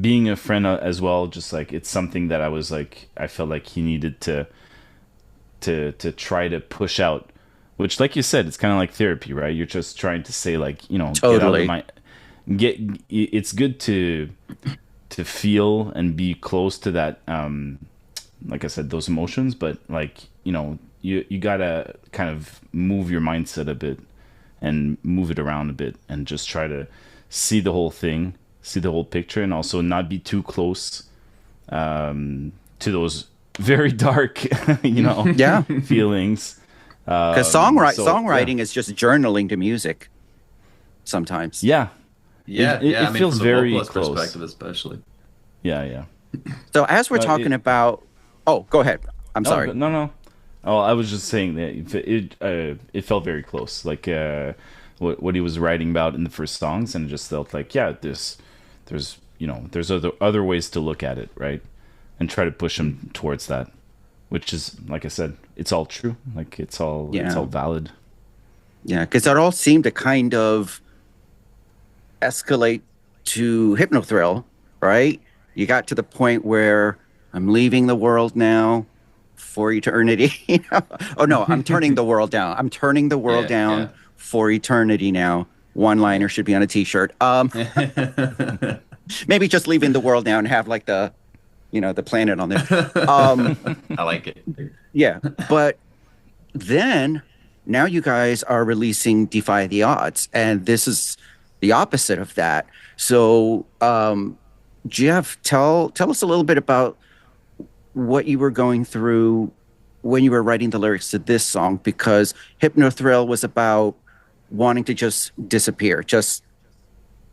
Speaker 2: being a friend as well, just like it's something that I was like, I felt like he needed to try to push out, which, like you said, it's kind of like therapy, right? You're just trying to say, like, get out of
Speaker 1: Totally.
Speaker 2: my get. It's good to feel and be close to that. Like I said, those emotions, but like, you gotta kind of move your mindset a bit and move it around a bit and just try to see the whole thing, see the whole picture, and also not be too close to those very dark,
Speaker 1: Yeah.
Speaker 2: feelings.
Speaker 1: Because
Speaker 2: So yeah,
Speaker 1: songwriting is just journaling to music sometimes.
Speaker 2: yeah,
Speaker 3: Yeah, yeah.
Speaker 2: it
Speaker 3: I mean,
Speaker 2: feels
Speaker 3: from the
Speaker 2: very
Speaker 3: vocalist
Speaker 2: close.
Speaker 3: perspective, especially.
Speaker 2: Yeah, yeah.
Speaker 1: So as we're talking
Speaker 2: It
Speaker 1: about, oh, go ahead. I'm
Speaker 2: no,
Speaker 1: sorry.
Speaker 2: no, no. Oh, I was just saying that it felt very close, like what he was writing about in the first songs, and it just felt like, yeah, there's other ways to look at it, right, and try to push him towards that, which is, like I said, it's all true, like it's all
Speaker 1: Yeah.
Speaker 2: valid.
Speaker 1: Yeah. Because it all seemed to kind of escalate to Hypnothrill, right? You got to the point where I'm leaving the world now for eternity. Oh no, I'm turning the world down. I'm turning the world
Speaker 3: Yeah,
Speaker 1: down
Speaker 3: yeah.
Speaker 1: for eternity now. One liner
Speaker 3: Yeah.
Speaker 1: should be on a t-shirt. Maybe just leaving the world now and have like the planet on there. Um,
Speaker 3: I like it.
Speaker 1: yeah, but then now you guys are releasing Defy the Odds, and this is the opposite of that. So, Jeff, tell us a little bit about what you were going through when you were writing the lyrics to this song, because Hypnothrill was about wanting to just disappear. Just,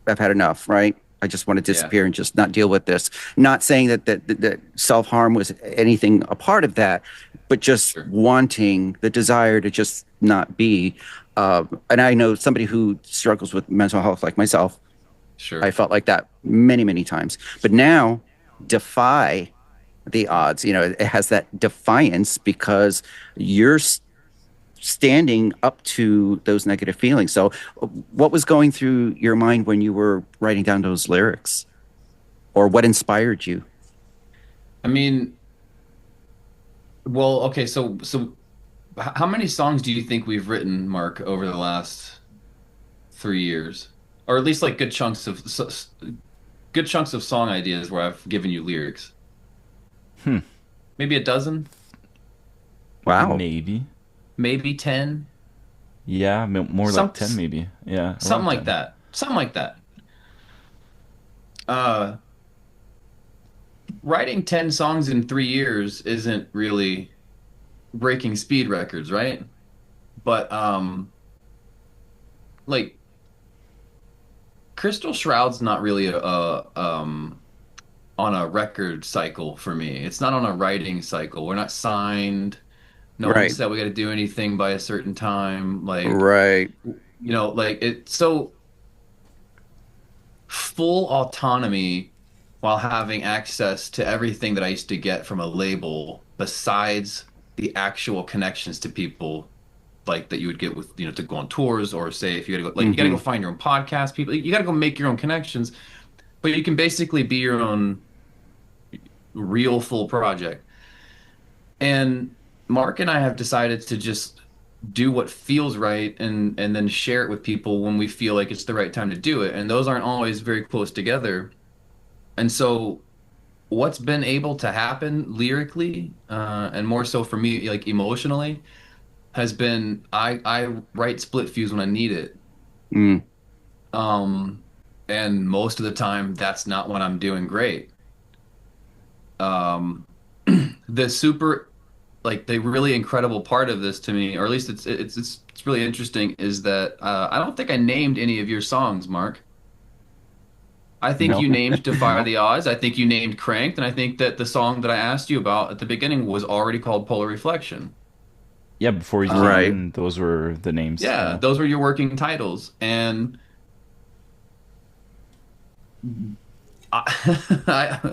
Speaker 1: I've had enough, right? I just want to
Speaker 3: Yeah,
Speaker 1: disappear and just not deal with this. Not saying that self harm was anything a part of that, but just
Speaker 3: sure,
Speaker 1: wanting the desire to just not be. And I know somebody who struggles with mental health like myself. I
Speaker 3: sure.
Speaker 1: felt like that many, many times. But now, defy the odds. It has that defiance because you're standing up to those negative feelings. So, what was going through your mind when you were writing down those lyrics, or what inspired you?
Speaker 3: I mean, well, okay, how many songs do you think we've written, Mark, over the last 3 years? Or at least like good chunks of song ideas where I've given you lyrics. Maybe a dozen,
Speaker 1: Wow.
Speaker 2: Maybe,
Speaker 3: maybe 10,
Speaker 2: yeah, more
Speaker 3: some
Speaker 2: like 10, maybe, yeah,
Speaker 3: something
Speaker 2: around
Speaker 3: like
Speaker 2: 10.
Speaker 3: that. Something like that. Uh, Writing 10 songs in 3 years isn't really breaking speed records, right? But like Crystal Shroud's not really on a record cycle for me. It's not on a writing cycle. We're not signed. No one
Speaker 1: Right.
Speaker 3: said we got to do anything by a certain time. Like,
Speaker 1: Right.
Speaker 3: like it. So full autonomy while having access to everything that I used to get from a label, besides the actual connections to people like that you would get with, to go on tours, or say if you gotta go, like you gotta go
Speaker 1: Hmm.
Speaker 3: find your own podcast people, you gotta go make your own connections, but you can basically be your own real full project. And Mark and I have decided to just do what feels right, and then share it with people when we feel like it's the right time to do it. And those aren't always very close together. And so what's been able to happen lyrically, and more so for me, like emotionally, has been I write Splitfuse when I need it.
Speaker 1: Mm.
Speaker 3: Um, and most of the time that's not when I'm doing great. Um, the super like the really incredible part of this to me, or at least it's really interesting, is that I don't think I named any of your songs, Mark. I think
Speaker 1: No.
Speaker 3: you named Defy the Odds. I think you named Cranked, and I think that the song that I asked you about at the beginning was already called Polar Reflection.
Speaker 2: Yeah, before you came
Speaker 1: Right.
Speaker 2: in, those were the names.
Speaker 3: Yeah,
Speaker 2: Yeah.
Speaker 3: those were your working titles. And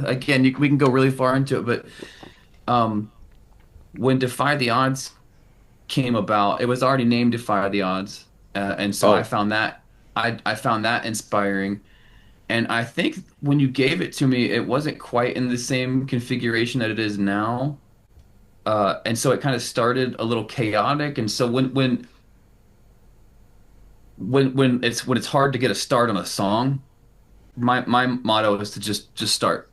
Speaker 3: again, we can go really far into it, but um, when Defy the Odds came about, it was already named Defy the Odds, and so
Speaker 1: Oh.
Speaker 3: I found that inspiring. And I think when you gave it to me, it wasn't quite in the same configuration that it is now. And so it kind of started a little chaotic. And so when it's hard to get a start on a song, my motto is to just start.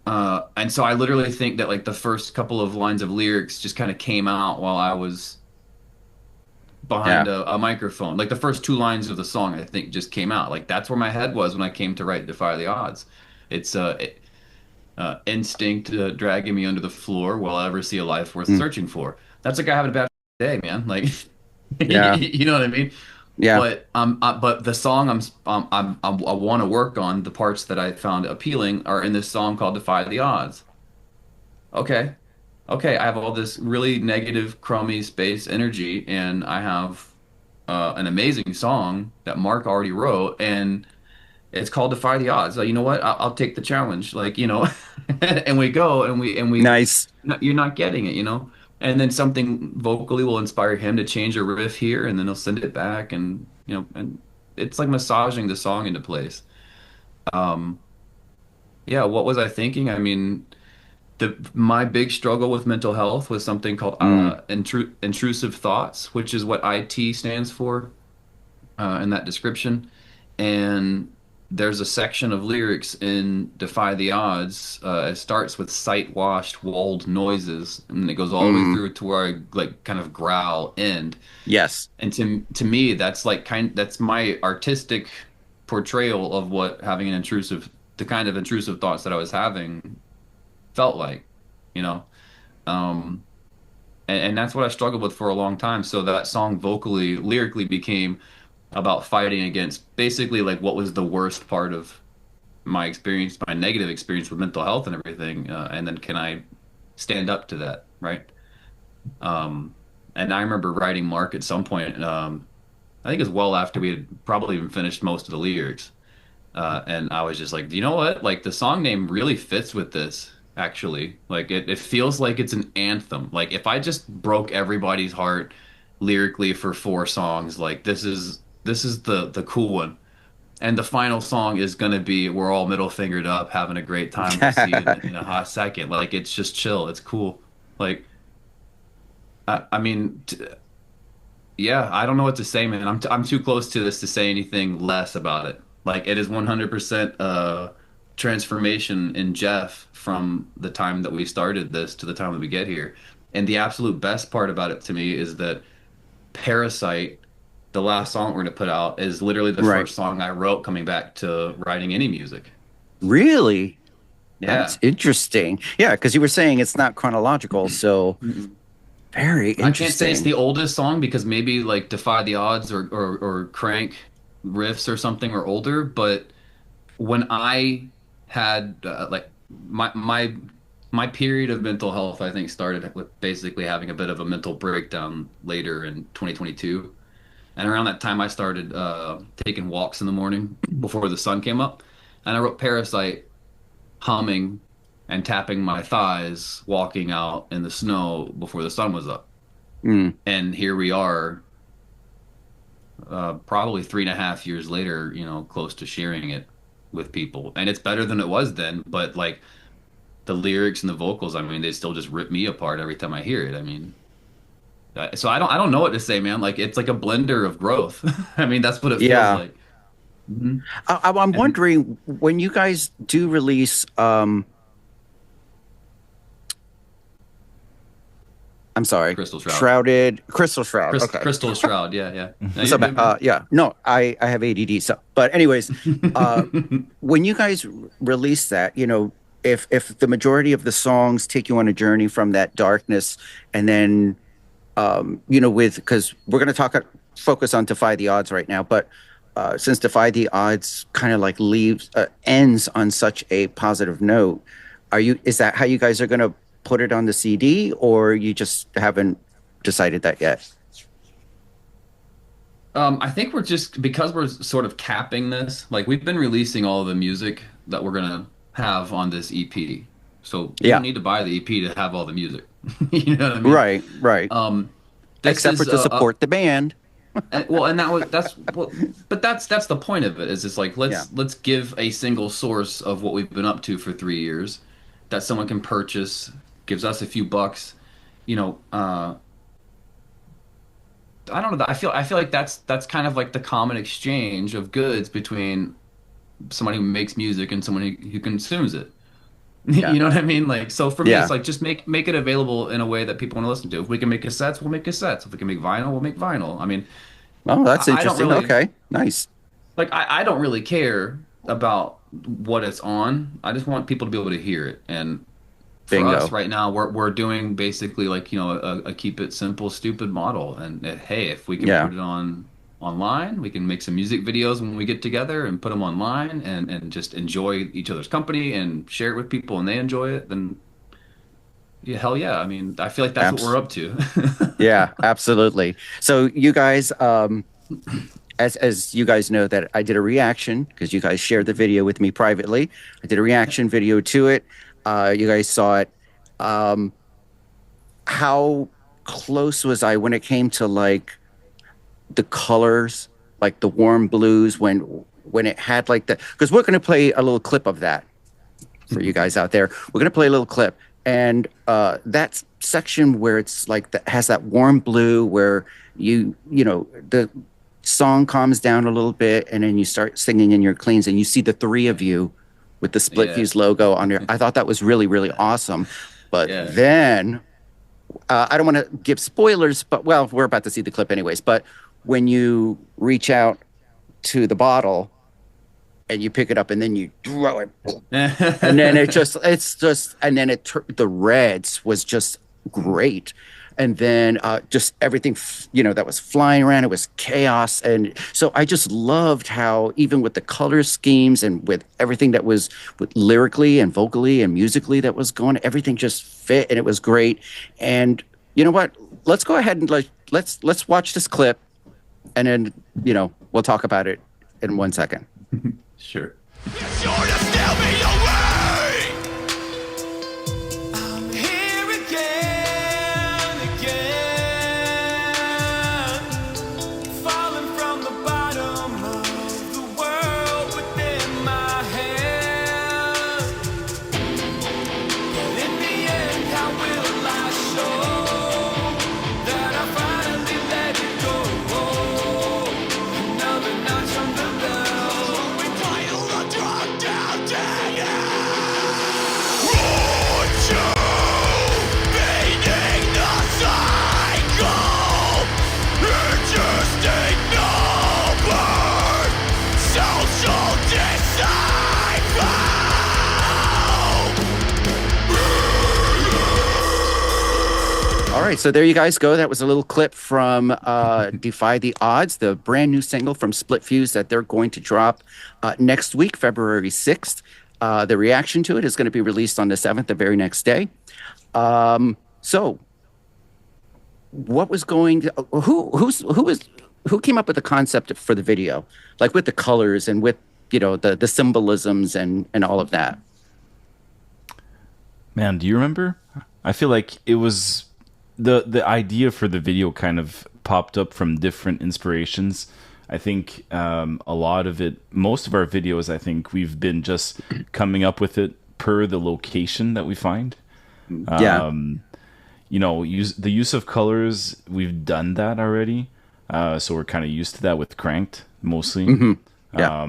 Speaker 3: And so I literally think that like the first couple of lines of lyrics just kind of came out while I was behind
Speaker 1: Yeah.
Speaker 3: a microphone. Like the first two lines of the song, I think just came out. Like that's where my head was when I came to write Defy the Odds. It's instinct dragging me under the floor. Will I ever see a life worth
Speaker 1: Mm.
Speaker 3: searching for? That's like I having a bad day, man. Like,
Speaker 1: Yeah.
Speaker 3: you know what I mean?
Speaker 1: Yeah.
Speaker 3: But the song I want to work on, the parts that I found appealing are in this song called Defy the Odds. Okay. Okay, I have all this really negative, crummy space energy, and I have an amazing song that Mark already wrote, and it's called Defy the Odds. Like, you know what? I'll take the challenge. Like, and we go, and
Speaker 1: Nice.
Speaker 3: you're not getting it, And then something vocally will inspire him to change a riff here, and then he'll send it back, and it's like massaging the song into place. Um, yeah, what was I thinking? I mean, my big struggle with mental health was something called
Speaker 1: Mm.
Speaker 3: intrusive thoughts, which is what IT stands for, in that description. And there's a section of lyrics in Defy the Odds. It starts with sight washed, walled noises, and then it goes all the way
Speaker 1: Mm.
Speaker 3: through to where I like kind of growl end.
Speaker 1: Yes.
Speaker 3: And to me, that's like that's my artistic portrayal of what having the kind of intrusive thoughts that I was having felt like, you know. Um, and that's what I struggled with for a long time. So that song vocally, lyrically became about fighting against basically like what was the worst part of my experience, my negative experience with mental health and everything, and then can I stand up to that, right? Um, and I remember writing Mark at some point. I think it was well after we had probably even finished most of the lyrics. And I was just like, you know what? Like the song name really fits with this, actually. Like it feels like it's an anthem. Like if I just broke everybody's heart lyrically for four songs, like this is the cool one. And the final song is gonna be we're all middle fingered up, having a great time. We'll see you in a hot second. Like it's just chill. It's cool. Like I mean, yeah, I don't know what to say, man. I'm too close to this to say anything less about it. Like it is 100% transformation in Geoff from the time that we started this to the time that we get here. And the absolute best part about it to me is that Parasite, the last song we're going to put out, is literally the
Speaker 1: Right.
Speaker 3: first song I wrote coming back to writing any music.
Speaker 1: Really?
Speaker 3: Yeah.
Speaker 1: That's interesting. Yeah, because you were saying it's not chronological. So,
Speaker 3: Mm-mm.
Speaker 1: Very
Speaker 3: I can't say it's
Speaker 1: interesting.
Speaker 3: the oldest song because maybe like Defy the Odds or Crank riffs or something are older, but when I had like my period of mental health, I think started with basically having a bit of a mental breakdown later in 2022. And around that time, I started taking walks in the morning before the sun came up. And I wrote Parasite humming and tapping my thighs, walking out in the snow before the sun was up.
Speaker 1: Mm.
Speaker 3: And here we are, probably 3.5 years later, close to sharing it with people. And it's better than it was then, but like the lyrics and the vocals, I mean, they still just rip me apart every time I hear it. I mean, so I don't know what to say, man. Like it's like a blender of growth. I mean, that's what it feels
Speaker 1: Yeah.
Speaker 3: like. Hmm.
Speaker 1: I'm
Speaker 3: And
Speaker 1: wondering when you guys do release, I'm sorry,
Speaker 3: Crystal Shroud.
Speaker 1: Shrouded, Crystal Shroud. Okay.
Speaker 3: Crystal Shroud. Yeah, yeah. No,
Speaker 1: So,
Speaker 3: you're good, man.
Speaker 1: yeah, no, I have ADD. So, but anyways, uh, when you guys release that, if the majority of the songs take you on a journey from that darkness, and then, because we're going to focus on Defy the Odds right now, but since Defy the Odds kind of like ends on such a positive note, is that how you guys are going to put it on the CD, or you just haven't decided that yet?
Speaker 3: I think we're just because we're sort of capping this, like we've been releasing all of the music that we're gonna have on this EP. So you
Speaker 1: Yeah.
Speaker 3: don't need to buy the EP to have all the music. You know what I mean?
Speaker 1: Right, right.
Speaker 3: Um, this
Speaker 1: Except for
Speaker 3: is
Speaker 1: to support the band.
Speaker 3: well, and that's well, but that's the point of it. Is it's like
Speaker 1: Yeah.
Speaker 3: let's give a single source of what we've been up to for 3 years that someone can purchase, gives us a few bucks. You know, I don't know. I feel like that's kind of like the common exchange of goods between someone who makes music and someone who consumes it.
Speaker 1: Yeah.
Speaker 3: You know what I mean? Like, so for me,
Speaker 1: Yeah.
Speaker 3: it's like just make it available in a way that people want to listen to. If we can make cassettes, we'll make cassettes. If we can make vinyl, we'll make vinyl. I mean,
Speaker 1: Oh, that's
Speaker 3: I don't
Speaker 1: interesting.
Speaker 3: really
Speaker 1: Okay. Nice.
Speaker 3: like I don't really care about what it's on. I just want people to be able to hear it. And for us
Speaker 1: Bingo.
Speaker 3: right now, we're doing basically like a keep it simple, stupid model. And hey, if we can
Speaker 1: Yeah.
Speaker 3: put it on online, we can make some music videos when we get together and put them online and just enjoy each other's company and share it with people and they enjoy it. Then yeah, hell yeah. I mean, I feel like that's what we're
Speaker 1: Abs-
Speaker 3: up to.
Speaker 1: yeah, absolutely. So you guys, as you guys know, that I did a reaction because you guys shared the video with me privately. I did a reaction video to it. You guys saw it. How close was I when it came to like the colors, like the warm blues, when it had like the, because we're going to play a little clip of that for you guys out there. We're going to play a little clip, and that section where it's like has that warm blue where the song calms down a little bit, and then you start singing in your cleans, and you see the three of you with the
Speaker 3: Yeah.
Speaker 1: Splitfuse logo on your. I thought that was really, really awesome. But
Speaker 3: Yeah.
Speaker 1: then I don't want to give spoilers, but well, we're about to see the clip anyways. But when you reach out to the bottle and you pick it up and then you throw it, and then and then the reds was just great. And then just everything, that was flying around, it was chaos. And so I just loved how, even with the color schemes and with everything that was with lyrically and vocally and musically that was going, everything just fit and it was great. And you know what? Let's go ahead and let's watch this clip, and then we'll talk about it in 1 second.
Speaker 3: Sure.
Speaker 4: Sure to steal me away. I'm here again, falling from the bottom of the world within my hand. But in the end, how will I show that I finally let it go? Another notch on the belt. We pile the drug down.
Speaker 1: right, so there you guys go. That was a little clip from Defy the Odds, the brand new single from Splitfuse that they're going to drop next week, February 6th. The reaction to it is going to be released on the 7th, the very next day. So what was going to, who came up with the concept for the video, like with the colors and with, you know, the symbolisms and all of that?
Speaker 2: Man, do you remember? I feel like it was the idea for the video kind of popped up from different inspirations. I think a lot of it, most of our videos, I think we've been just coming up with it per the location that we find.
Speaker 1: Yeah.
Speaker 2: You know, the use of colors, we've done that already. So we're kind of used to that with Cranked mostly.
Speaker 1: Yeah.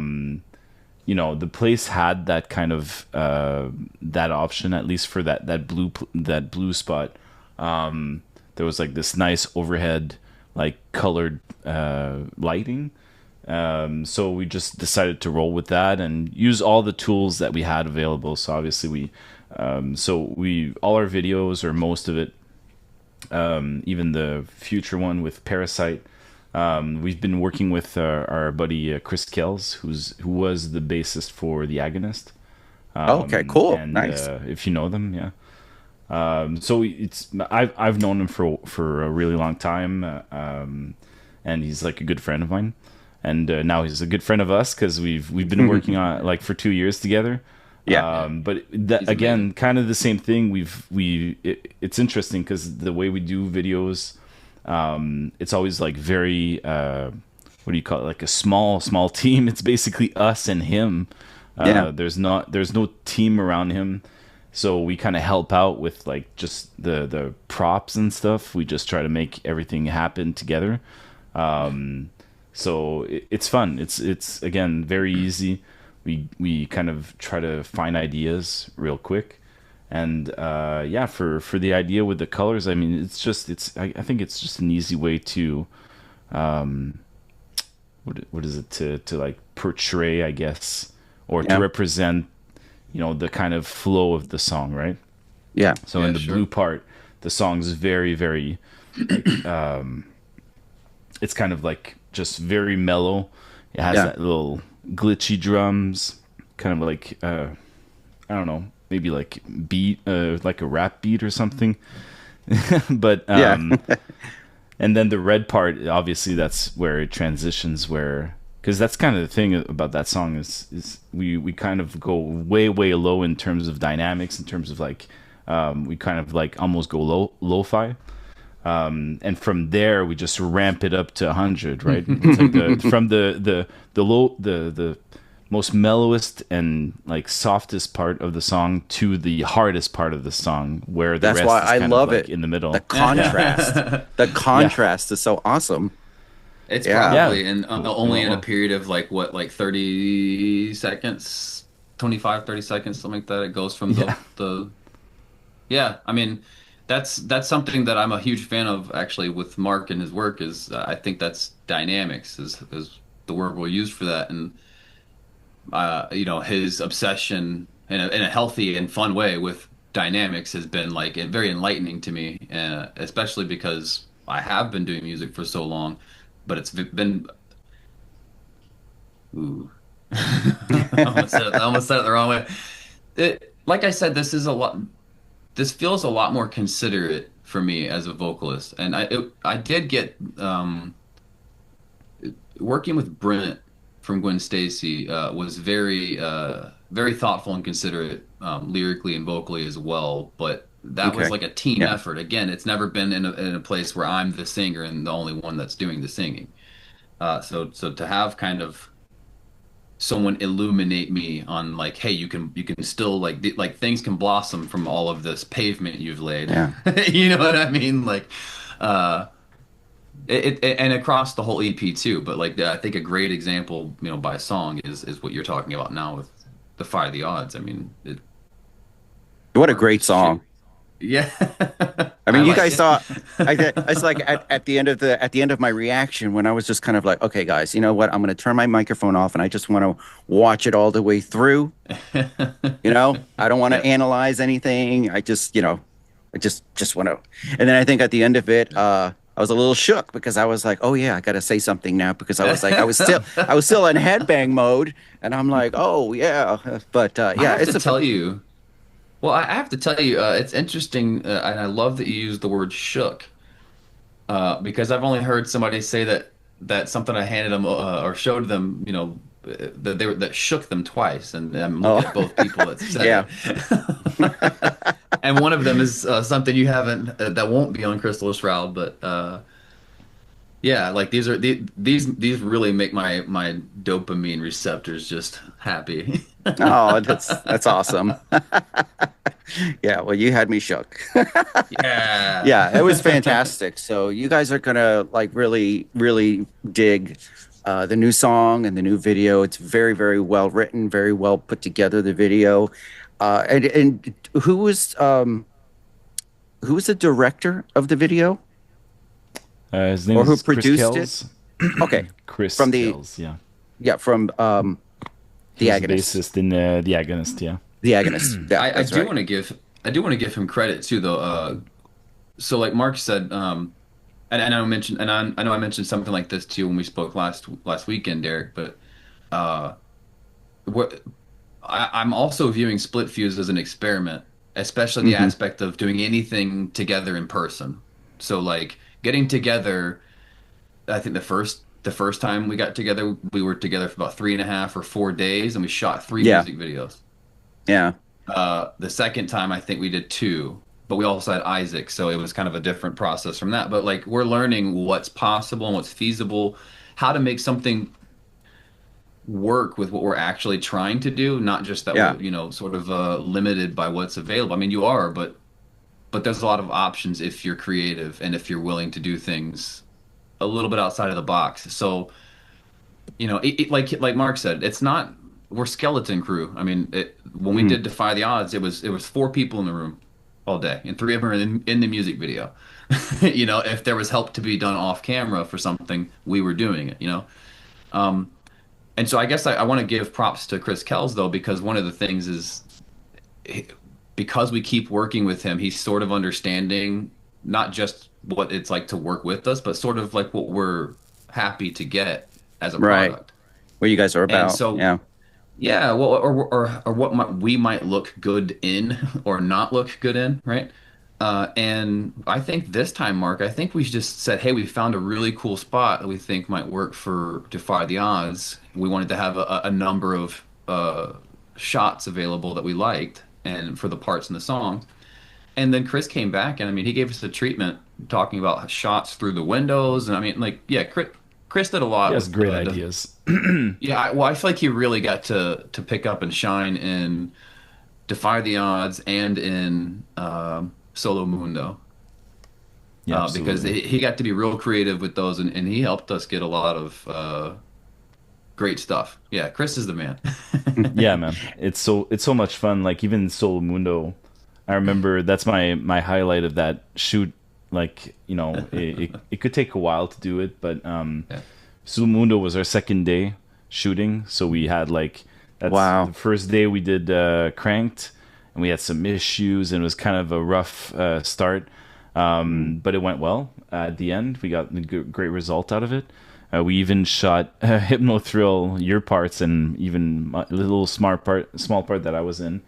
Speaker 2: You know, the place had that kind of that option, at least for that blue spot. There was like this nice overhead, like colored lighting. So we just decided to roll with that and use all the tools that we had available. So obviously all our videos, or most of it, even the future one with Parasite, we've been working with our buddy Chris Kells, who was the bassist for The Agonist.
Speaker 1: Okay, cool.
Speaker 2: And,
Speaker 1: Nice.
Speaker 2: If you know them, yeah. So I've known him for a really long time, and he's like a good friend of mine. And now he's a good friend of us because we've been working on like for 2 years together.
Speaker 1: Yeah.
Speaker 2: But that again, kind of the same thing. It's interesting because the way we do videos, it's always like very what do you call it? Like a small team. It's basically us and him. There's no team around him. So we kind of help out with like just the props and stuff. We just try to make everything happen together. So it's fun. It's again very easy. We kind of try to find ideas real quick, and for the idea with the colors, I mean I think it's just an easy way to what is it to like portray, I guess, or to represent, you know, the kind of flow of the song, right?
Speaker 1: Yeah.
Speaker 2: So in the blue part, the song's very, very, it's kind of like just very mellow. It has that little glitchy drums, kind of like, I don't know, maybe like beat, like a rap beat or something. But, and then the red part, obviously that's where it transitions, because that's kind of the thing about that song is we kind of go way low in terms of dynamics, in terms of like we kind of like almost go lo-fi, and from there we just ramp it up to 100, right? It's like from the most mellowest and like softest part of the song to the hardest part of the song, where the
Speaker 1: That's
Speaker 2: rest
Speaker 1: why
Speaker 2: is
Speaker 1: I
Speaker 2: kind
Speaker 1: love
Speaker 2: of like
Speaker 1: it.
Speaker 2: in the middle.
Speaker 1: The contrast. The contrast is so awesome.
Speaker 3: It's
Speaker 1: Yeah.
Speaker 3: probably only in a period of like 30 seconds, 25, 30 seconds, something like that. It goes from I mean, that's something that I'm a huge fan of actually with Marc and his work is I think that's dynamics is the word we'll use for that. And you know, his obsession in a healthy and fun way with dynamics has been like very enlightening to me, especially because I have been doing music for so long, but it's been I almost said it the wrong way. Like I said, this feels a lot more considerate for me as a vocalist, and I did get working with Brent from Gwen Stacy was very thoughtful and considerate lyrically and vocally as well. But that was like a team effort. Again, it's never been in a place where I'm the singer and the only one that's doing the singing. So to have kind of someone illuminate me on like, hey, you can still like things can blossom from all of this pavement you've laid.
Speaker 1: Yeah.
Speaker 3: You know what I mean? Like, it and across the whole EP too. But like, I think a great example, you know, by song is what you're talking about now with Defy the Odds. I mean,
Speaker 1: What a great song.
Speaker 3: yeah.
Speaker 1: I mean, you
Speaker 3: like
Speaker 1: guys
Speaker 3: it.
Speaker 1: saw. It's like at the end of my reaction when I was just kind of like, okay, guys, you know what? I'm going to turn my microphone off and I just want to watch it all the way through. You know, I don't want to analyze anything. I just, you know, I just want to. And then I think at the end of it, I was a little shook because I was like, oh yeah, I got to say something now because I was like, I was still in headbang mode, and I'm like, oh yeah, but
Speaker 3: I
Speaker 1: yeah,
Speaker 3: have
Speaker 1: it's
Speaker 3: to
Speaker 1: a
Speaker 3: tell you. Well, I have to tell you, it's interesting, and I love that you use the word shook, because I've only heard somebody say that something I handed them or showed them, that shook them twice, and I'm looking at both people that said
Speaker 1: yeah,
Speaker 3: it. And one of them is something you haven't that won't be on Crystal Shroud, but yeah, like these really make my dopamine receptors just happy.
Speaker 1: oh that's awesome. Yeah, well, you had me shook.
Speaker 3: Yeah.
Speaker 1: Yeah, it was fantastic. So you guys are gonna like really dig the new song and the new video. It's very, very well written, very well put together. The video, and who was the director of the video
Speaker 2: His name
Speaker 1: or who
Speaker 2: is Chris
Speaker 1: produced
Speaker 2: Kells.
Speaker 1: it? Okay,
Speaker 2: Chris
Speaker 1: from the
Speaker 2: Kells, yeah.
Speaker 1: yeah from the
Speaker 2: He's the
Speaker 1: Agonist,
Speaker 2: bassist in the Agonist, yeah.
Speaker 1: the Agonist. Yeah,
Speaker 3: I
Speaker 1: that's
Speaker 3: do
Speaker 1: right.
Speaker 3: want to give him credit too, though. So like Marc said, and I know I mentioned, and I know I mentioned something like this too when we spoke last weekend, Derek. But what I'm also viewing Splitfuse as an experiment, especially the
Speaker 1: Hmm.
Speaker 3: aspect of doing anything together in person. So like getting together, I think the first time we got together, we were together for about 3.5 or 4 days, and we shot three
Speaker 1: Yeah,
Speaker 3: music videos.
Speaker 1: yeah,
Speaker 3: The second time, I think we did two, but we also had Isaac, so it was kind of a different process from that. But like, we're learning what's possible and what's feasible, how to make something work with what we're actually trying to do, not just that
Speaker 1: yeah.
Speaker 3: we're, sort of limited by what's available. I mean, you are, but there's a lot of options if you're creative and if you're willing to do things a little bit outside of the box. So, like Marc said, it's not we're skeleton crew. I mean, when we
Speaker 1: Mhm.
Speaker 3: did Defy the Odds, it was four people in the room all day, and three of them are in the music video. If there was help to be done off camera for something, we were doing it. Um, and so I guess I want to give props to Chris Kells though, because one of the things is because we keep working with him, he's sort of understanding not just what it's like to work with us, but sort of like what we're happy to get as a
Speaker 1: Right.
Speaker 3: product.
Speaker 1: What you guys are
Speaker 3: And
Speaker 1: about?
Speaker 3: so,
Speaker 1: Yeah.
Speaker 3: yeah, well, or what we might look good in or not look good in, right? And I think this time, Marc, I think we just said, hey, we found a really cool spot that we think might work for Defy the Odds. We wanted to have a number of shots available that we liked and for the parts in the song. And then Chris came back and I mean, he gave us a treatment talking about shots through the windows. And I mean, like, yeah, Chris did a
Speaker 2: He
Speaker 3: lot
Speaker 2: has
Speaker 3: with
Speaker 2: great ideas.
Speaker 3: yeah, well, I feel like he really got to pick up and shine in Defy the Odds and in Solo Mundo,
Speaker 2: Yeah,
Speaker 3: because
Speaker 2: absolutely.
Speaker 3: he got to be real creative with those, and he helped us get a lot of great stuff. Yeah, Chris is the man.
Speaker 2: Yeah, man. It's so much fun. Like even Solo Mundo, I remember that's my highlight of that shoot. Like, it could take a while to do it, but
Speaker 3: Yeah.
Speaker 2: Solo Mundo was our second day shooting, so we had like that's
Speaker 1: Wow.
Speaker 2: the first day we did Cranked, and we had some issues, and it was kind of a rough start, but it went well at the end. We got a great result out of it. We even shot Hypnothrill, your parts, and even a little small part that I was in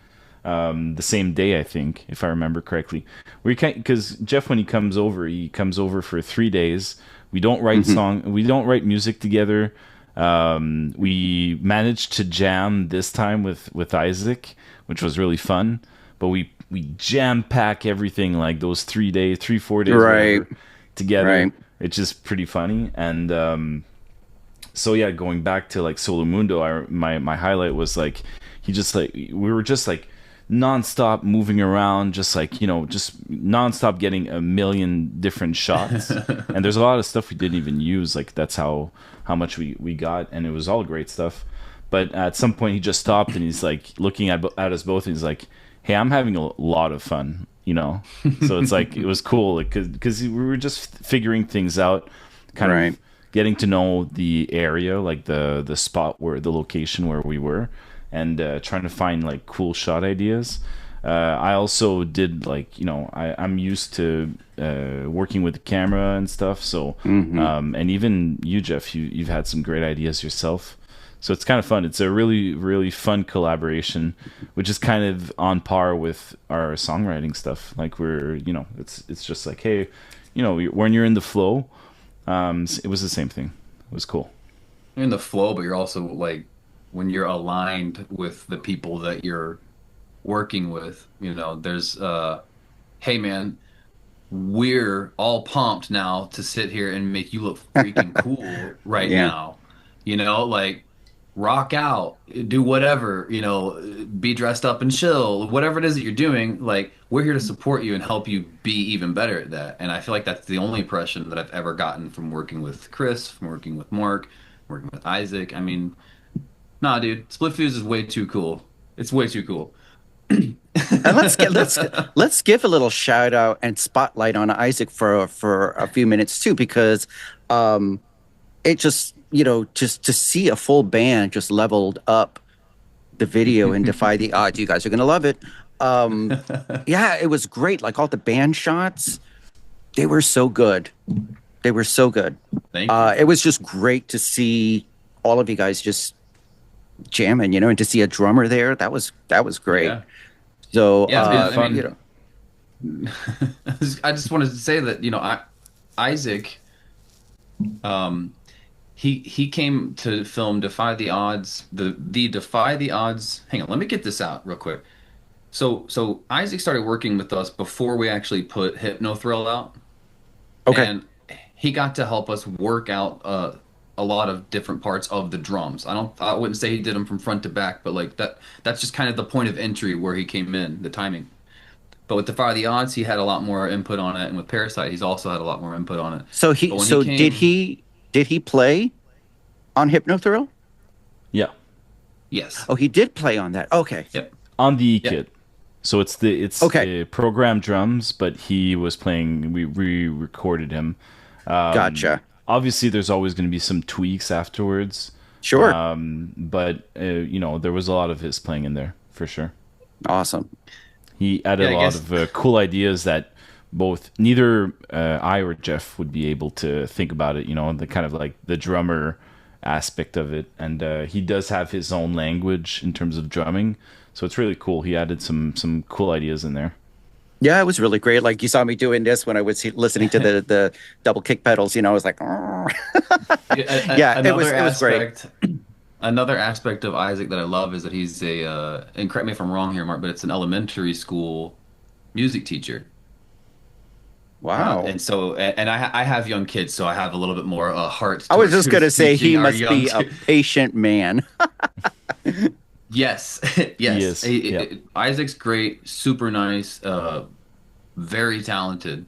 Speaker 2: the same day, I think, if I remember correctly. We can't because Geoff, when he comes over for 3 days. We don't write we don't write music together. We managed to jam this time with Isaac, which was really fun. But we jam pack everything like those 4 days,
Speaker 1: Right.
Speaker 2: whatever, together.
Speaker 1: Right.
Speaker 2: It's just pretty funny. And so yeah, going back to like Solo Mundo, my highlight was like we were just like nonstop moving around, just like just nonstop getting a million different shots. And there's a lot of stuff we didn't even use. Like that's how much we got, and it was all great stuff. But at some point, he just stopped and he's like looking at us both, and he's like, "Hey, I'm having a lot of fun." So it's like it was cool because we were just figuring things out, kind
Speaker 1: Right.
Speaker 2: of getting to know the area, like the spot where the location where we were, and trying to find like cool shot ideas. I also did like, I'm used to working with the camera and stuff. So and even you, Jeff, you've had some great ideas yourself. So it's kind of fun. It's a really, really fun collaboration, which is kind of on par with our songwriting stuff. Like it's just like, hey, when you're in the flow, it was the same thing. It was cool.
Speaker 3: You're in the flow, but you're also like when you're aligned with the people that you're working with, there's hey man, we're all pumped now to sit here and make you look freaking cool right
Speaker 1: Yeah.
Speaker 3: now. Like rock out, do whatever, be dressed up and chill, whatever it is that you're doing. Like we're here to support you and help you be even better at that. And I feel like that's the only impression that I've ever gotten from working with Chris, from working with Marc, working with Isaac. I mean, nah, dude, Splitfuse is way too cool. It's way too cool.
Speaker 1: And let's give a little shout out and spotlight on Isaac for a few minutes too, because it just just to see a full band just leveled up the video and Defy the Odds. You guys are gonna love it. Yeah, it was great. Like all the band shots, they were so good. They were so good.
Speaker 3: Thank you.
Speaker 1: It was just great to see all of you guys just jamming, and to see a drummer there. That was great.
Speaker 3: Yeah.
Speaker 1: So
Speaker 3: Yeah, I mean,
Speaker 1: you know,
Speaker 3: I just wanted to say that Isaac, he came to film Defy the Odds, the Defy the Odds. Hang on, let me get this out real quick. So Isaac started working with us before we actually put Hypnothrill out.
Speaker 1: Okay.
Speaker 3: And he got to help us work out a lot of different parts of the drums. I wouldn't say he did them from front to back, but like that's just kind of the point of entry where he came in, the timing. But with Defy the Odds, he had a lot more input on it, and with Parasite, he's also had a lot more input on it.
Speaker 1: So
Speaker 3: But when
Speaker 1: did he play on Hypnothrill?
Speaker 2: Yeah,
Speaker 3: Yes.
Speaker 1: Oh, he did play on that. Okay.
Speaker 3: Yep.
Speaker 2: on the
Speaker 3: Yeah.
Speaker 2: kit. So it's
Speaker 1: Okay.
Speaker 2: the programmed drums, but he was playing. We re-recorded him.
Speaker 1: Gotcha.
Speaker 2: Obviously, there's always going to be some tweaks afterwards.
Speaker 1: Sure.
Speaker 2: But there was a lot of his playing in there for sure.
Speaker 1: Awesome.
Speaker 2: He added
Speaker 3: Yeah,
Speaker 2: a
Speaker 3: I
Speaker 2: lot
Speaker 3: guess-
Speaker 2: of cool ideas that neither I or Jeff would be able to think about it. The kind of like the drummer aspect of it, and he does have his own language in terms of drumming, so it's really cool. He added some cool ideas in there.
Speaker 1: Yeah, it was really great. Like you saw me doing this when I was listening to the double kick pedals. I was like, yeah, it was great.
Speaker 3: Another aspect of Isaac that I love is that he's and correct me if I'm wrong here, Marc, but it's an elementary school music teacher.
Speaker 1: Wow.
Speaker 3: And so, I have young kids, so I have a little bit more heart.
Speaker 1: I was
Speaker 3: towards
Speaker 1: just gonna say he
Speaker 3: teaching our
Speaker 1: must
Speaker 3: young
Speaker 1: be a patient man.
Speaker 3: Yes, yes.
Speaker 2: Yes, yeah.
Speaker 3: Isaac's great, super nice, very talented.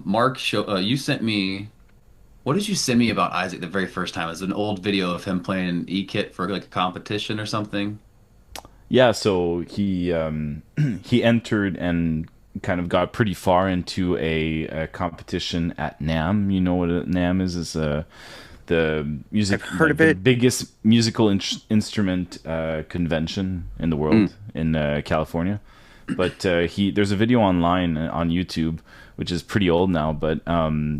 Speaker 3: Marc, you sent me. What did you send me about Isaac the very first time? It was an old video of him playing E-Kit for like a competition or something.
Speaker 2: Yeah, so he he entered and kind of got pretty far into a competition at NAMM. You know what a NAMM is? It's the music.
Speaker 1: I've heard of
Speaker 2: the
Speaker 1: it.
Speaker 2: biggest musical instrument convention in the world in California. But there's a video online on YouTube, which is pretty old now. But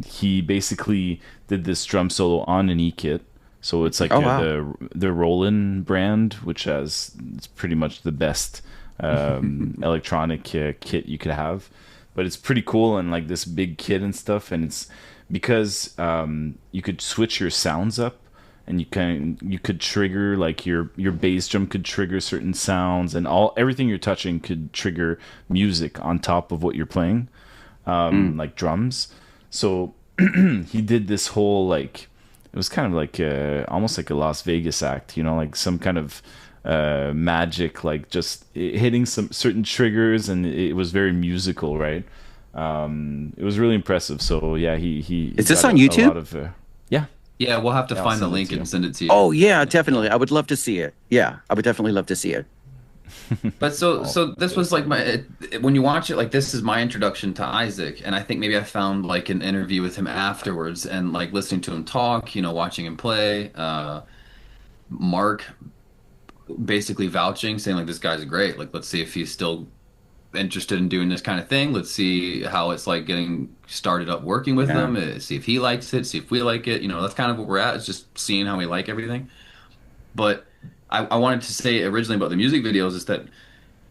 Speaker 2: he basically did this drum solo on an E-Kit. So it's like the Roland brand, which it's pretty much the best electronic kit you could have. But it's pretty cool, and like this big kit and stuff, and it's because you could switch your sounds up, and you could trigger like your bass drum could trigger certain sounds, and everything you're touching could trigger music on top of what you're playing, like drums. So he did this whole like, it was kind of like almost like a Las Vegas act, like some kind of magic, like just hitting some certain triggers, and it was very musical, right? It was really impressive. So yeah, he
Speaker 1: Is this
Speaker 2: got
Speaker 1: on YouTube?
Speaker 2: A lot of, yeah.
Speaker 3: Yeah, we'll have to
Speaker 2: I'll
Speaker 3: find the
Speaker 2: send it
Speaker 3: link
Speaker 2: to you.
Speaker 3: and send it to you.
Speaker 1: Oh yeah, definitely. I would love to see it. Yeah, I would definitely love to see it.
Speaker 3: But so this was like when you watch it, like this is my introduction to Isaac, and I think maybe I found like an interview with him afterwards, and like listening to him talk, watching him play. Marc basically vouching, saying like this guy's great. Like let's see if he's still interested in doing this kind of thing. Let's see how it's like getting started up working with
Speaker 1: Yeah.
Speaker 3: them. See if he likes it. See if we like it. You know, that's kind of what we're at. It's just seeing how we like everything. But I wanted to say originally about the music videos is that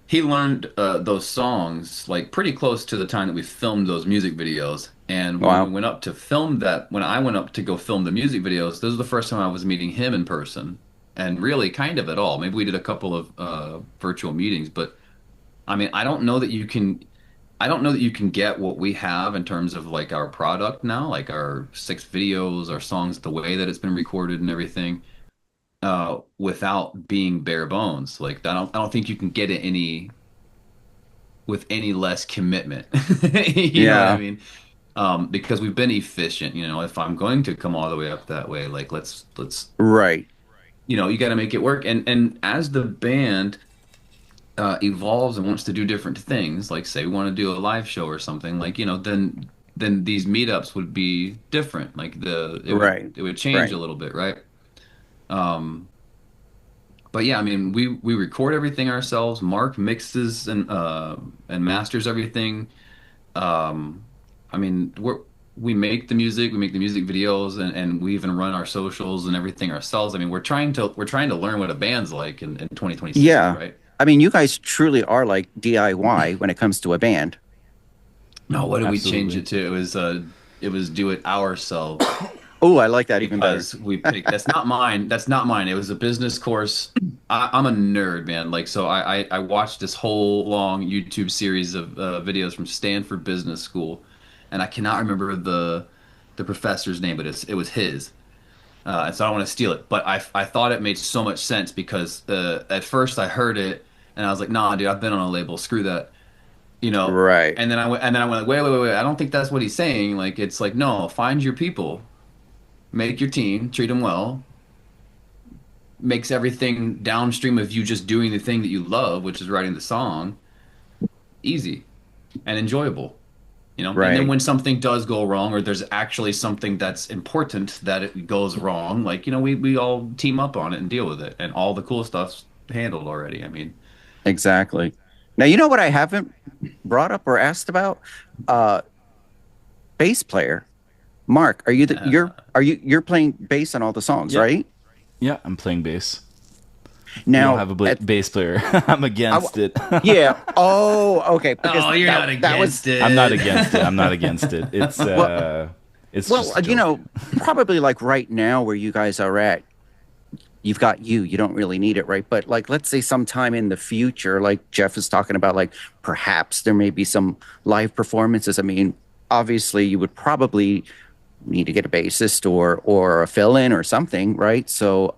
Speaker 3: he learned those songs like pretty close to the time that we filmed those music videos. And when we
Speaker 1: Wow.
Speaker 3: went up to film that, when I went up to go film the music videos, this was the first time I was meeting him in person, and really kind of at all. Maybe we did a couple of virtual meetings, but I mean, I don't know that you can get what we have in terms of like our product now, like our 6 videos, our songs, the way that it's been recorded and everything, without being bare bones. Like I don't think you can get it any with any less commitment. You know what I
Speaker 1: Yeah.
Speaker 3: mean? Because we've been efficient. You know, if I'm going to come all the way up that way, like let's
Speaker 1: Right.
Speaker 3: you know, you got to make it work. And as the band evolves and wants to do different things, like say we want to do a live show or something, like you know, then these meetups would be different. Like
Speaker 1: Right.
Speaker 3: it would change a
Speaker 1: Right.
Speaker 3: little bit, right? Um, but yeah, I mean, we record everything ourselves. Marc mixes and masters everything. Um, I mean, we make the music, we make the music videos, and we even run our socials and everything ourselves. I mean, we're trying to learn what a band's like in 2026 here,
Speaker 1: Yeah.
Speaker 3: right?
Speaker 1: I mean, you guys truly are like DIY when it comes to a band.
Speaker 3: No, what did we change
Speaker 2: Absolutely.
Speaker 3: it to? It was do it ourselves
Speaker 1: Oh, I like that even better.
Speaker 3: because we picked. That's not mine. That's not mine. It was a business course. I'm a nerd, man. Like, so I watched this whole long YouTube series of videos from Stanford Business School, and I cannot remember the professor's name, but it was his. And so I don't want to steal it, but I thought it made so much sense because at first I heard it and I was like, nah, dude, I've been on a label. Screw that, you know.
Speaker 1: Right.
Speaker 3: And then I went, wait. I don't think that's what he's saying. Like, it's like, no, find your people, make your team, treat them well, makes everything downstream of you just doing the thing that you love, which is writing the song, easy and enjoyable. You know, and then
Speaker 1: Right.
Speaker 3: when something does go wrong, or there's actually something that's important that it goes wrong, like, you know, we all team up on it and deal with it, and all the cool stuff's handled already. I mean,
Speaker 1: Exactly. Now, you know what I haven't brought up or asked about? Uh, Bass player. Mark, are you the you're playing bass on all the songs,
Speaker 2: Yeah,
Speaker 1: right?
Speaker 2: yeah. I'm playing bass. We don't
Speaker 1: Now,
Speaker 2: have a
Speaker 1: at,
Speaker 2: bass player. I'm
Speaker 1: I,
Speaker 2: against it.
Speaker 1: yeah. Oh, okay. Because
Speaker 3: oh, you're not
Speaker 1: that was
Speaker 3: against it.
Speaker 2: I'm not against it. I'm not against it.
Speaker 1: well,
Speaker 2: It's
Speaker 1: well,
Speaker 2: just a
Speaker 1: you
Speaker 2: joke.
Speaker 1: know, probably like right now where you guys are at, you've got you don't really need it, right? But like let's say sometime in the future, like Geoff is talking about, like perhaps there may be some live performances. I mean, obviously you would probably need to get a bassist or a fill-in or something, right? So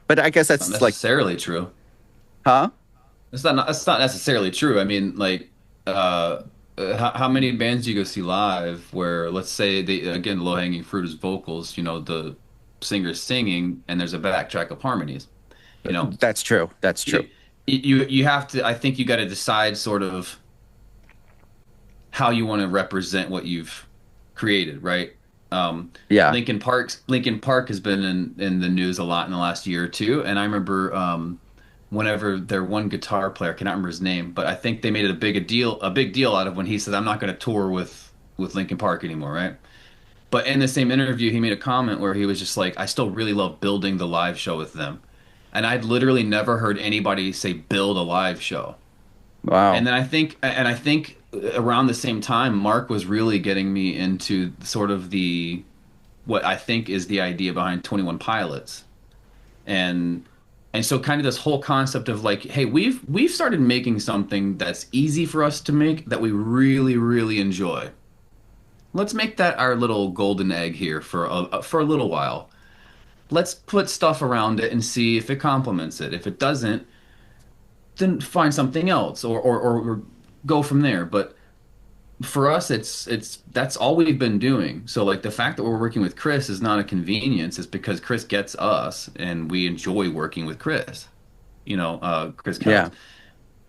Speaker 1: but I guess
Speaker 3: Not
Speaker 1: that's like,
Speaker 3: necessarily true.
Speaker 1: huh?
Speaker 3: That's not necessarily true. I mean, like, how many bands do you go see live where, let's say, they again, low-hanging fruit is vocals, you know, the singer's singing and there's a backtrack of harmonies, you know.
Speaker 1: That's true. That's true.
Speaker 3: You you have to, I think you got to decide sort of how you want to represent what you've created, right?
Speaker 1: Yeah.
Speaker 3: Lincoln Park has been in the news a lot in the last year or two, and I remember whenever their one guitar player, I cannot remember his name, but I think they made it a big deal out of when he said, "I'm not going to tour with Lincoln Park anymore," right? But in the same interview, he made a comment where he was just like, "I still really love building the live show with them," and I'd literally never heard anybody say build a live show.
Speaker 1: Wow.
Speaker 3: And I think around the same time, Marc was really getting me into sort of the what I think is the idea behind 21 Pilots. And so kind of this whole concept of like, hey, we've started making something that's easy for us to make that we really, really enjoy. Let's make that our little golden egg here for a little while. Let's put stuff around it and see if it complements it. If it doesn't, then find something else or go from there. But for us, it's that's all we've been doing. So like the fact that we're working with Chris is not a convenience. It's because Chris gets us, and we enjoy working with Chris. You know, Chris
Speaker 1: Yeah.
Speaker 3: Kells.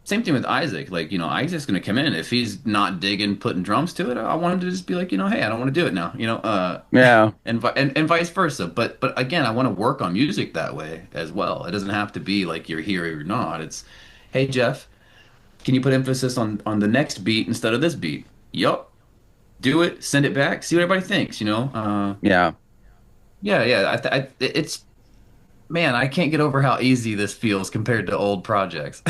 Speaker 3: Same thing with Isaac. Like, you know, Isaac's gonna come in. If he's not digging putting drums to it, I wanted to just be like, you know, hey, I don't want to do it now. You know,
Speaker 1: Yeah.
Speaker 3: and vice versa. But again, I want to work on music that way as well. It doesn't have to be like you're here or you're not. It's, hey Jeff, can you put emphasis on the next beat instead of this beat? Yup. Do it, send it back, see what everybody thinks, you know?
Speaker 1: Yeah.
Speaker 3: Yeah. It's, man, I can't get over how easy this feels compared to old projects.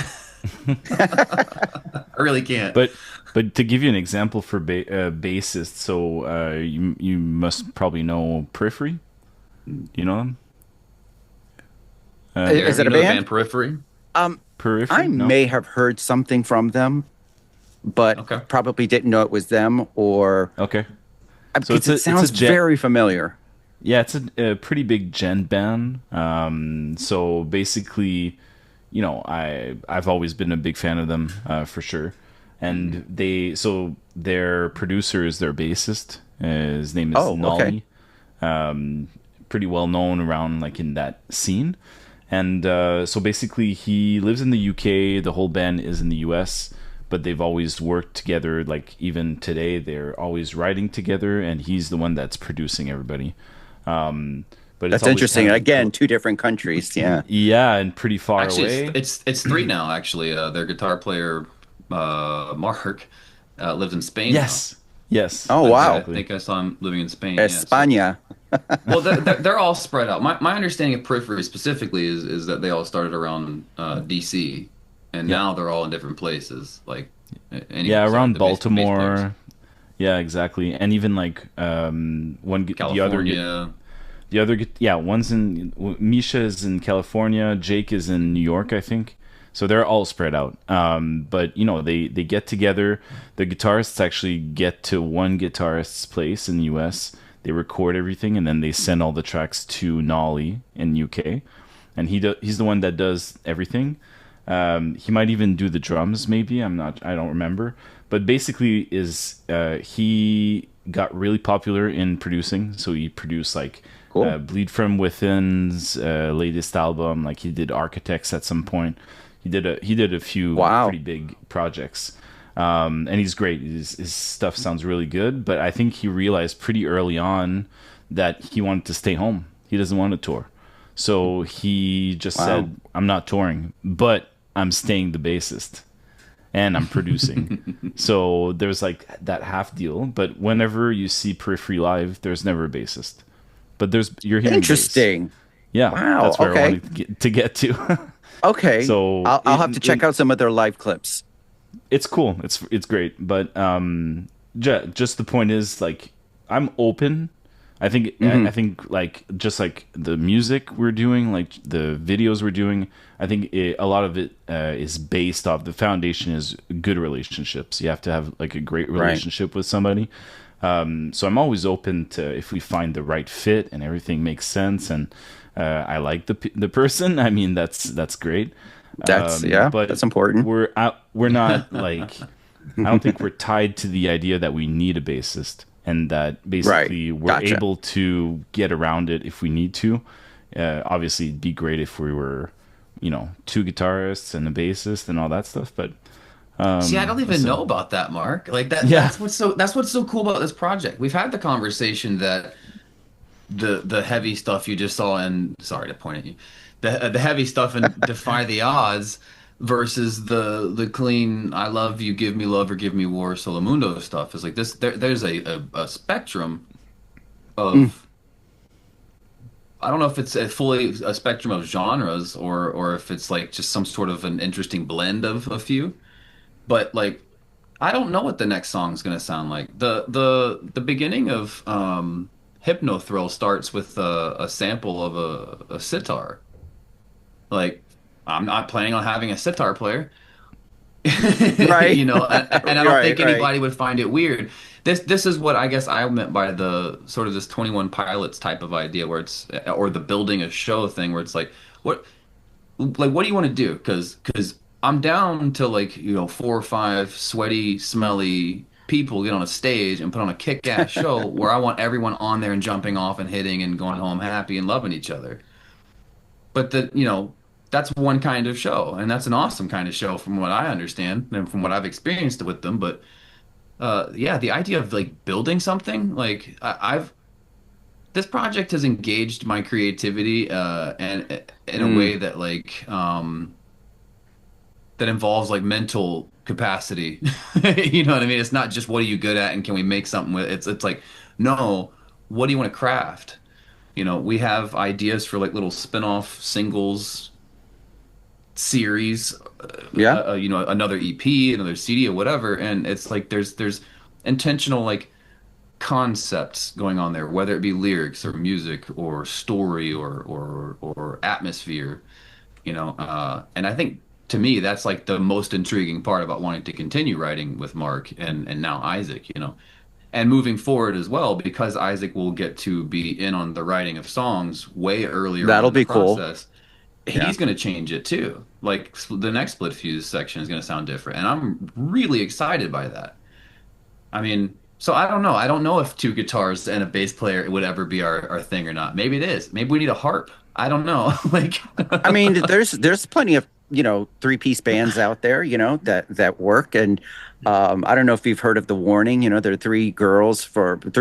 Speaker 3: I really can't.
Speaker 2: But to give you an example for bassists, so you must probably know Periphery. You know them?
Speaker 1: Is it a
Speaker 3: You know the
Speaker 1: band?
Speaker 3: Periphery?
Speaker 2: Periphery?
Speaker 1: I
Speaker 2: No?
Speaker 1: may have heard something from them, but
Speaker 3: Okay.
Speaker 1: probably didn't know it was them, or
Speaker 2: Okay. So
Speaker 1: because it sounds very familiar.
Speaker 2: Yeah, it's a pretty big gen band. So basically, you know, I've always been a big fan of them for sure. And their producer is their bassist. His name is
Speaker 1: Oh,
Speaker 2: Nolly.
Speaker 1: okay.
Speaker 2: Pretty well known around like in that scene. And so basically, he lives in the UK. The whole band is in the US, but they've always worked together. Like even today, they're always writing together, and he's the one that's producing everybody. But
Speaker 1: That's
Speaker 2: it's always
Speaker 1: interesting.
Speaker 2: kind of
Speaker 1: Again, two different countries. Yeah.
Speaker 2: yeah, and pretty far
Speaker 3: Actually,
Speaker 2: away.
Speaker 3: it's three now. Actually, their guitar player, Marc, lives in Spain
Speaker 2: Yes, yes.
Speaker 1: Oh,
Speaker 3: now.
Speaker 1: wow.
Speaker 3: I think I saw him living in Spain. Yeah, so-
Speaker 1: España.
Speaker 3: well, they're all spread out. My understanding of Periphery specifically is that they all started around DC, and now they're all in different places. Like, anyway,
Speaker 2: Yeah,
Speaker 3: so
Speaker 2: around
Speaker 3: the bass players.
Speaker 2: Baltimore. Yeah, exactly. And even like
Speaker 3: California.
Speaker 2: one's in Misha is in California, Jake is in New York, I think. So they're all spread out. But you know, they get together. The guitarists actually get to one guitarist's place in the US. They record everything and then they send all the tracks to Nolly in UK. And he's the one that does everything. He might even do the drums, maybe. I don't remember. But basically, he got really popular in producing. So he produced like
Speaker 1: Cool.
Speaker 2: Bleed From Within's latest album. Like he did Architects at some point. He did a few
Speaker 1: Wow.
Speaker 2: pretty big projects. And he's great. His stuff sounds really good. But I think he realized pretty early on that he wanted to stay home. He doesn't want to tour. So he just said, I'm not touring, but I'm staying the bassist and I'm producing. So there's like that half deal. But whenever you see Periphery live, there's never a bassist. But you're hearing bass.
Speaker 1: Interesting.
Speaker 2: Yeah,
Speaker 1: Wow,
Speaker 2: that's where
Speaker 1: okay.
Speaker 2: I wanted to get to.
Speaker 1: Okay.
Speaker 2: So
Speaker 1: I'll have to check out some of their live clips.
Speaker 2: It's cool. It's great. But just the point is, like, I'm open. I think I think like just like the music we're doing, like the videos we're doing, I think a lot of it is based off the foundation is good relationships. You have to have like a great relationship with somebody. So I'm always open to if we find the right fit and everything makes sense and I like the person. I mean that's great. But
Speaker 1: that's important.
Speaker 2: We're not like I don't think we're tied to the idea that we need a bassist and that basically we're able to get around it if we need to. Obviously, it'd be great if we were, you know, two guitarists and a bassist and all that stuff. But
Speaker 3: see, I don't even know about that, Marc. Like that.
Speaker 2: Yeah.
Speaker 3: That's what's so cool about this project. We've had the conversation that the heavy stuff you just saw in sorry to point at you, the heavy stuff in Defy the Odds versus the clean I love you, give me love or give me war, Solomundo stuff is like this. There's a spectrum of I don't know if it's a spectrum of genres or if it's like just some sort of an interesting blend of a few. But like, I don't know what the next song's gonna sound like. The beginning of Hypnothrill starts with a sample of a sitar. Like, I'm not planning on having a sitar player.
Speaker 1: Right.
Speaker 3: You know, and I don't think
Speaker 1: Right.
Speaker 3: anybody would find it weird. This is what I guess I meant by the sort of this 21 Pilots type of idea where it's or the building a show thing where it's like what do you want to do? Because I'm down to like, you know, 4 or 5 sweaty, smelly people get on a stage and put on a kick-ass show where I want everyone on there and jumping off and hitting and going home happy and loving each other. But that's one kind of show, and that's an awesome kind of show from what I understand and from what I've experienced with them. But yeah, the idea of like building something, like this project has engaged my creativity and in a way that like that involves like mental capacity. You know what I mean? It's not just what are you good at and can we make something with it. It's like, no, what do you want to craft? You know, we have ideas for like little spin-off singles series,
Speaker 1: Yeah.
Speaker 3: you know, another EP, another CD or whatever, and it's like there's intentional like concepts going on there, whether it be lyrics or music or story or atmosphere, you know. And I think to me that's like the most intriguing part about wanting to continue writing with Marc and now Isaac, you know. And moving forward as well, because Isaac will get to be in on the writing of songs way earlier on
Speaker 1: That'll
Speaker 3: in the
Speaker 1: be cool.
Speaker 3: process,
Speaker 1: Yeah.
Speaker 3: he's going to change it too. Like the next Splitfuse section is going to sound different, and I'm really excited by that. I mean, so I don't know. I don't know if two guitars and a bass player would ever be our thing or not. Maybe it is. Maybe we need a harp. I don't know. Like,
Speaker 1: I mean, there's plenty of, you know, three-piece bands out there, you know, that work. And I don't know if you've heard of The Warning. You know, they're three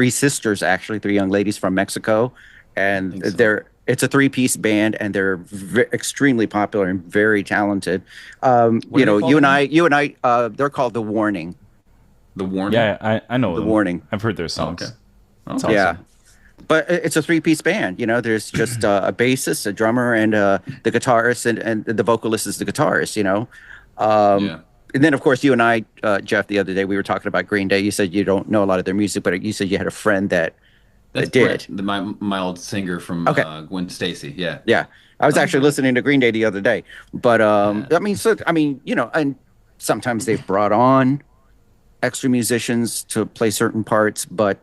Speaker 1: sisters, actually, three young ladies from Mexico, and
Speaker 3: think so.
Speaker 1: it's a three-piece band, and they're extremely popular and very talented.
Speaker 3: What
Speaker 1: You
Speaker 3: are
Speaker 1: know,
Speaker 3: they
Speaker 1: you and I, they're called The Warning.
Speaker 3: the Warning.
Speaker 2: Yeah, I know
Speaker 1: The
Speaker 2: them.
Speaker 1: Warning.
Speaker 2: I've heard their
Speaker 3: Oh,
Speaker 2: songs.
Speaker 3: okay.
Speaker 2: It's
Speaker 3: Okay.
Speaker 1: Yeah.
Speaker 2: awesome.
Speaker 1: But it's a three-piece band. You know, there's just a bassist, a drummer, and the guitarist, and the vocalist is the guitarist, you know.
Speaker 3: Yeah.
Speaker 1: And then, of course, you and I, Geoff, the other day, we were talking about Green Day. You said you don't know a lot of their music, but you said you had a friend that
Speaker 3: That's
Speaker 1: did.
Speaker 3: Brent, my old singer from
Speaker 1: Okay.
Speaker 3: Gwen Stacy. Yeah.
Speaker 1: Yeah. I was actually listening to Green Day the other day. But, I mean, you know, and sometimes they've brought on extra musicians to play certain parts. But,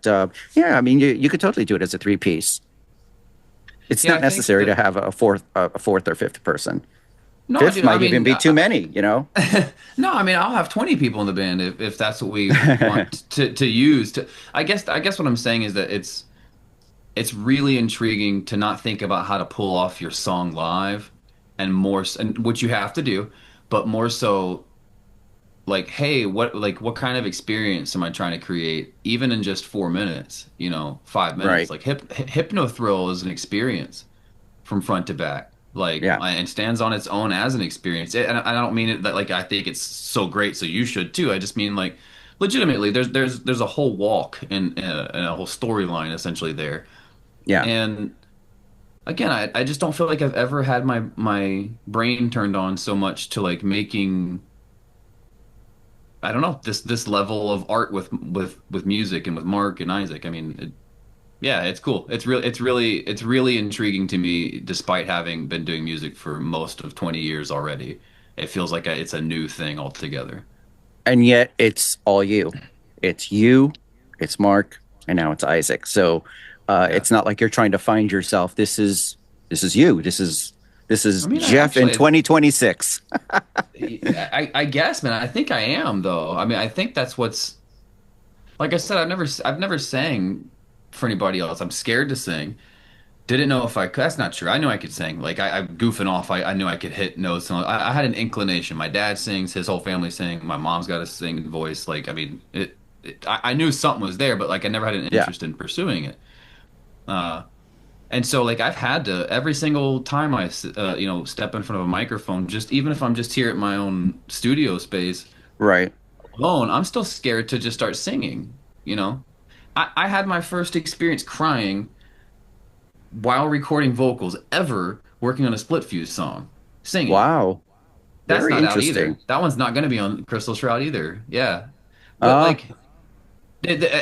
Speaker 1: yeah, I mean, you could totally do it as a three-piece. It's
Speaker 3: Yeah, I
Speaker 1: not
Speaker 3: think
Speaker 1: necessary
Speaker 3: that-
Speaker 1: to have a fourth or fifth person.
Speaker 3: No,
Speaker 1: Fifth
Speaker 3: dude,
Speaker 1: might
Speaker 3: I mean,
Speaker 1: even be too many, you know?
Speaker 3: No, I mean I'll have 20 people in the band if that's what we want to use. I guess what I'm saying is that it's really intriguing to not think about how to pull off your song live and what you have to do, but more so like, hey, what kind of experience am I trying to create even in just 4 minutes, you know, 5 minutes?
Speaker 1: Right.
Speaker 3: Like Hypnothrill is an experience from front to back. Like,
Speaker 1: Yeah.
Speaker 3: and stands on its own as an experience. And I don't mean it that like I think it's so great, so you should too. I just mean like, legitimately, there's a whole walk and a whole storyline essentially there.
Speaker 1: Yeah.
Speaker 3: And again, I just don't feel like I've ever had my brain turned on so much to like making, I don't know, this level of art with music and with Marc and Isaac. I mean, yeah, it's cool. It's really intriguing to me, despite having been doing music for most of 20 years already. It feels like it's a new thing altogether.
Speaker 1: And yet it's all you. It's you, it's Marc, and now it's Isaac. So it's not like you're trying to find yourself. This is you. This is
Speaker 3: I mean,
Speaker 1: Geoff in
Speaker 3: actually-
Speaker 1: 2026.
Speaker 3: I guess, man. I think I am, though. I mean, I think that's what's. Like I said, I've never sang for anybody else. I'm scared to sing. Didn't know if I could. That's not true. I knew I could sing. Like I'm goofing off. I knew I could hit notes. And I had an inclination. My dad sings. His whole family sing. My mom's got a singing voice. Like I mean, I knew something was there, but like I never had an
Speaker 1: Yeah.
Speaker 3: interest in pursuing it. And so like I've had to every single time I you know step in front of a microphone, just even if I'm just here at my own studio space
Speaker 1: Right.
Speaker 3: alone, I'm still scared to just start singing. You know, I had my first experience crying while recording vocals ever working on a Splitfuse song, singing.
Speaker 1: Wow.
Speaker 3: That's
Speaker 1: Very
Speaker 3: not out either.
Speaker 1: interesting.
Speaker 3: That one's not going to be on Crystal Shroud either. Yeah, but like,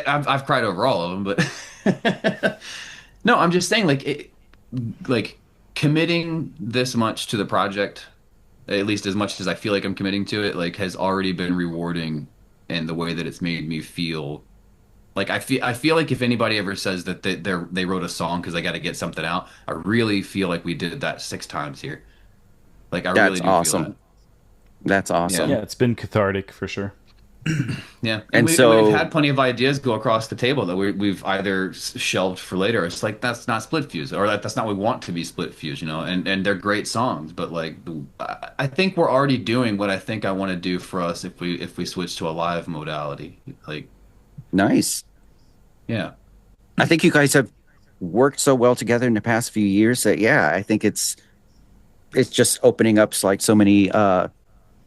Speaker 3: I've cried over all of them. But no, I'm just saying, like committing this much to the project, at least as much as I feel like I'm committing to it, like has already been rewarding in the way that it's made me feel. Like I feel like if anybody ever says that they wrote a song because they got to get something out, I really feel like we did that 6 times here. Like I really
Speaker 1: That's
Speaker 3: do feel
Speaker 1: awesome.
Speaker 3: that.
Speaker 1: That's awesome.
Speaker 2: Yeah, it's been cathartic for sure.
Speaker 3: Yeah,
Speaker 1: And
Speaker 3: we've
Speaker 1: so-
Speaker 3: had plenty of ideas go across the table that we've either shelved for later. It's like that's not Splitfuse, or that's not what we want to be Splitfuse, you know. And they're great songs, but like I think we're already doing what I think I want to do for us if we switch to a live modality. Like,
Speaker 1: Nice.
Speaker 3: yeah,
Speaker 1: I think you guys have worked so well together in the past few years that, yeah, I think it's just opening up like so many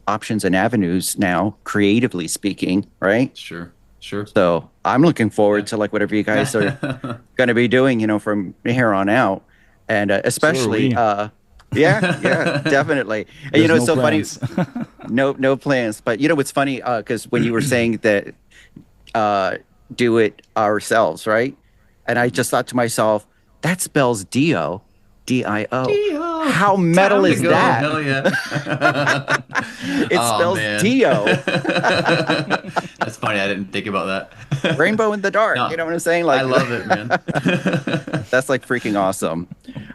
Speaker 1: options and avenues now, creatively speaking, right?
Speaker 3: Sure. Sure.
Speaker 1: So I'm looking forward to like whatever you guys are going to be doing, you know, from here on out, and especially, yeah, definitely. And you know, it's so funny. No plans, but you know what's funny? Because when you were saying that, do it ourselves, right? And I just thought to myself, that spells Dio, D-I-O.
Speaker 3: Dio.
Speaker 1: How metal
Speaker 3: Time to
Speaker 1: is
Speaker 3: go.
Speaker 1: that?
Speaker 3: Hell yeah.
Speaker 1: It spells
Speaker 3: man.
Speaker 1: Dio.
Speaker 3: That's funny. I didn't think about that.
Speaker 1: Rainbow in the dark.
Speaker 3: No,
Speaker 1: You know what I'm saying? Like,
Speaker 3: I love it, man.
Speaker 1: that's like freaking awesome.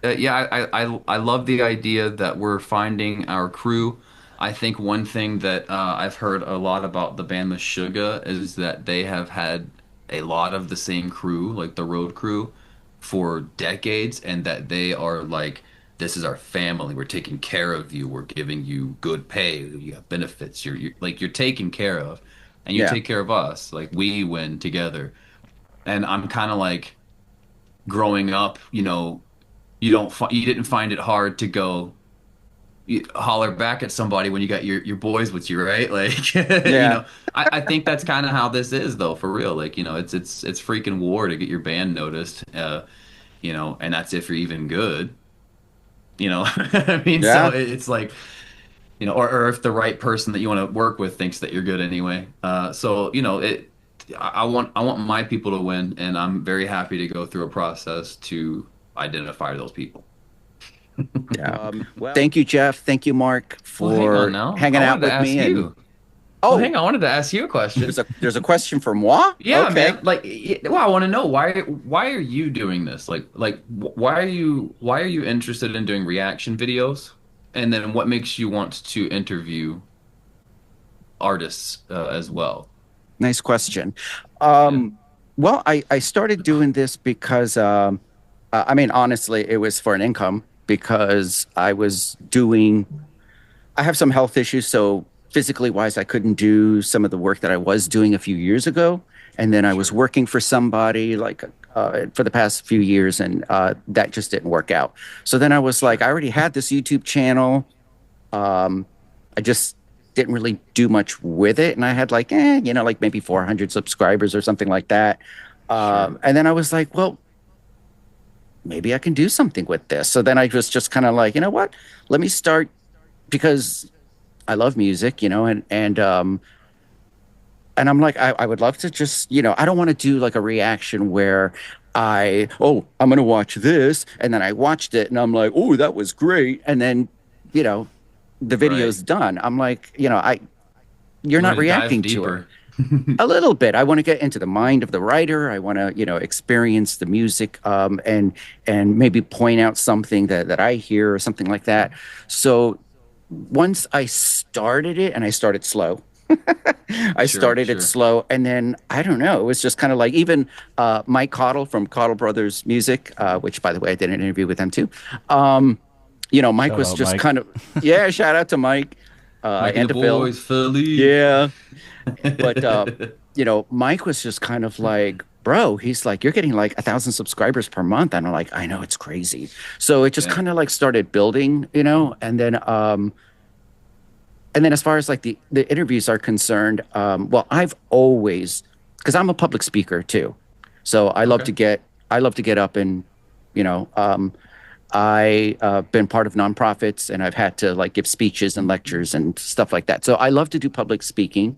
Speaker 3: Yeah, I love the idea that we're finding our crew. I think one thing that I've heard a lot about the band Meshuggah is that they have had a lot of the same crew, like the road crew, for decades, and that they are like, this is our family. We're taking care of you. We're giving you good pay. You have benefits. You're like you're taken care of, and you
Speaker 1: Yeah.
Speaker 3: take care of us. Like we win together. And I'm kind of like growing up, you know, you didn't find it hard to go holler back at somebody when you got your boys with you, right? Like, you know, I think that's kind of how this is though, for real. Like, you know, it's freaking war to get your band noticed, you know, and that's if you're even good, you know. I mean,
Speaker 1: Yeah.
Speaker 3: so it's like, you know, or if the right person that you want to work with thinks that you're good anyway. So, you know, I want my people to win, and I'm very happy to go through a process to identify those people.
Speaker 1: Yeah. Well, thank you, Geoff. Thank you, Marc,
Speaker 3: Well, hang
Speaker 1: for
Speaker 3: on now.
Speaker 1: hanging
Speaker 3: I
Speaker 1: out
Speaker 3: wanted to
Speaker 1: with me.
Speaker 3: ask
Speaker 1: And,
Speaker 3: you.
Speaker 1: oh,
Speaker 3: Hang on, I wanted to ask you a question.
Speaker 1: there's a question for moi?
Speaker 3: Yeah,
Speaker 1: Okay.
Speaker 3: man. Like, well, I want to know why are you doing this? Why are you interested in doing reaction videos? And then what makes you want to interview artists as well?
Speaker 1: Nice question. Well, I started doing this because, I mean, honestly, it was for an income because I have some health issues. So physically wise, I couldn't do some of the work that I was doing a few years ago. And then I was working for somebody like for the past few years, and that just didn't work out. So then I was like, I already had this YouTube channel. I just didn't really do much with it. And I had like, you know, like maybe 400 subscribers or something like that. And then I was like, well, maybe I can do something with this. So then I was just kind of like, you know what, let me start, because I love music, you know, and I'm like, I would love to just, you know, I don't want to do like a reaction where I'm going to watch this. And then I watched it and I'm like, oh, that was great. And then, you know, the video's done. I'm like, you know, you're not reacting to it. A little bit. I want to get into the mind of the writer. I want to, you know, experience the music, and maybe point out something that I hear or something like that. So once I started it, and I started slow. I started it slow, and then I don't know. It was just kind of like even Mike Cottle from Cottle Brothers Music, which by the way I did an interview with them too. You know, Mike was just kind of shout out to Mike. And to Phil. Yeah. But, you know, Mike was just kind of like, bro, he's like, you're getting like 1,000 subscribers per month. And I'm like, I know, it's crazy. So it just kind of like started building, you know, and then as far as like the interviews are concerned, well, I've always, because I'm a public speaker too. So I love to get up and, you know, I've been part of nonprofits, and I've had to like give speeches and lectures and stuff like that. So I love to do public speaking.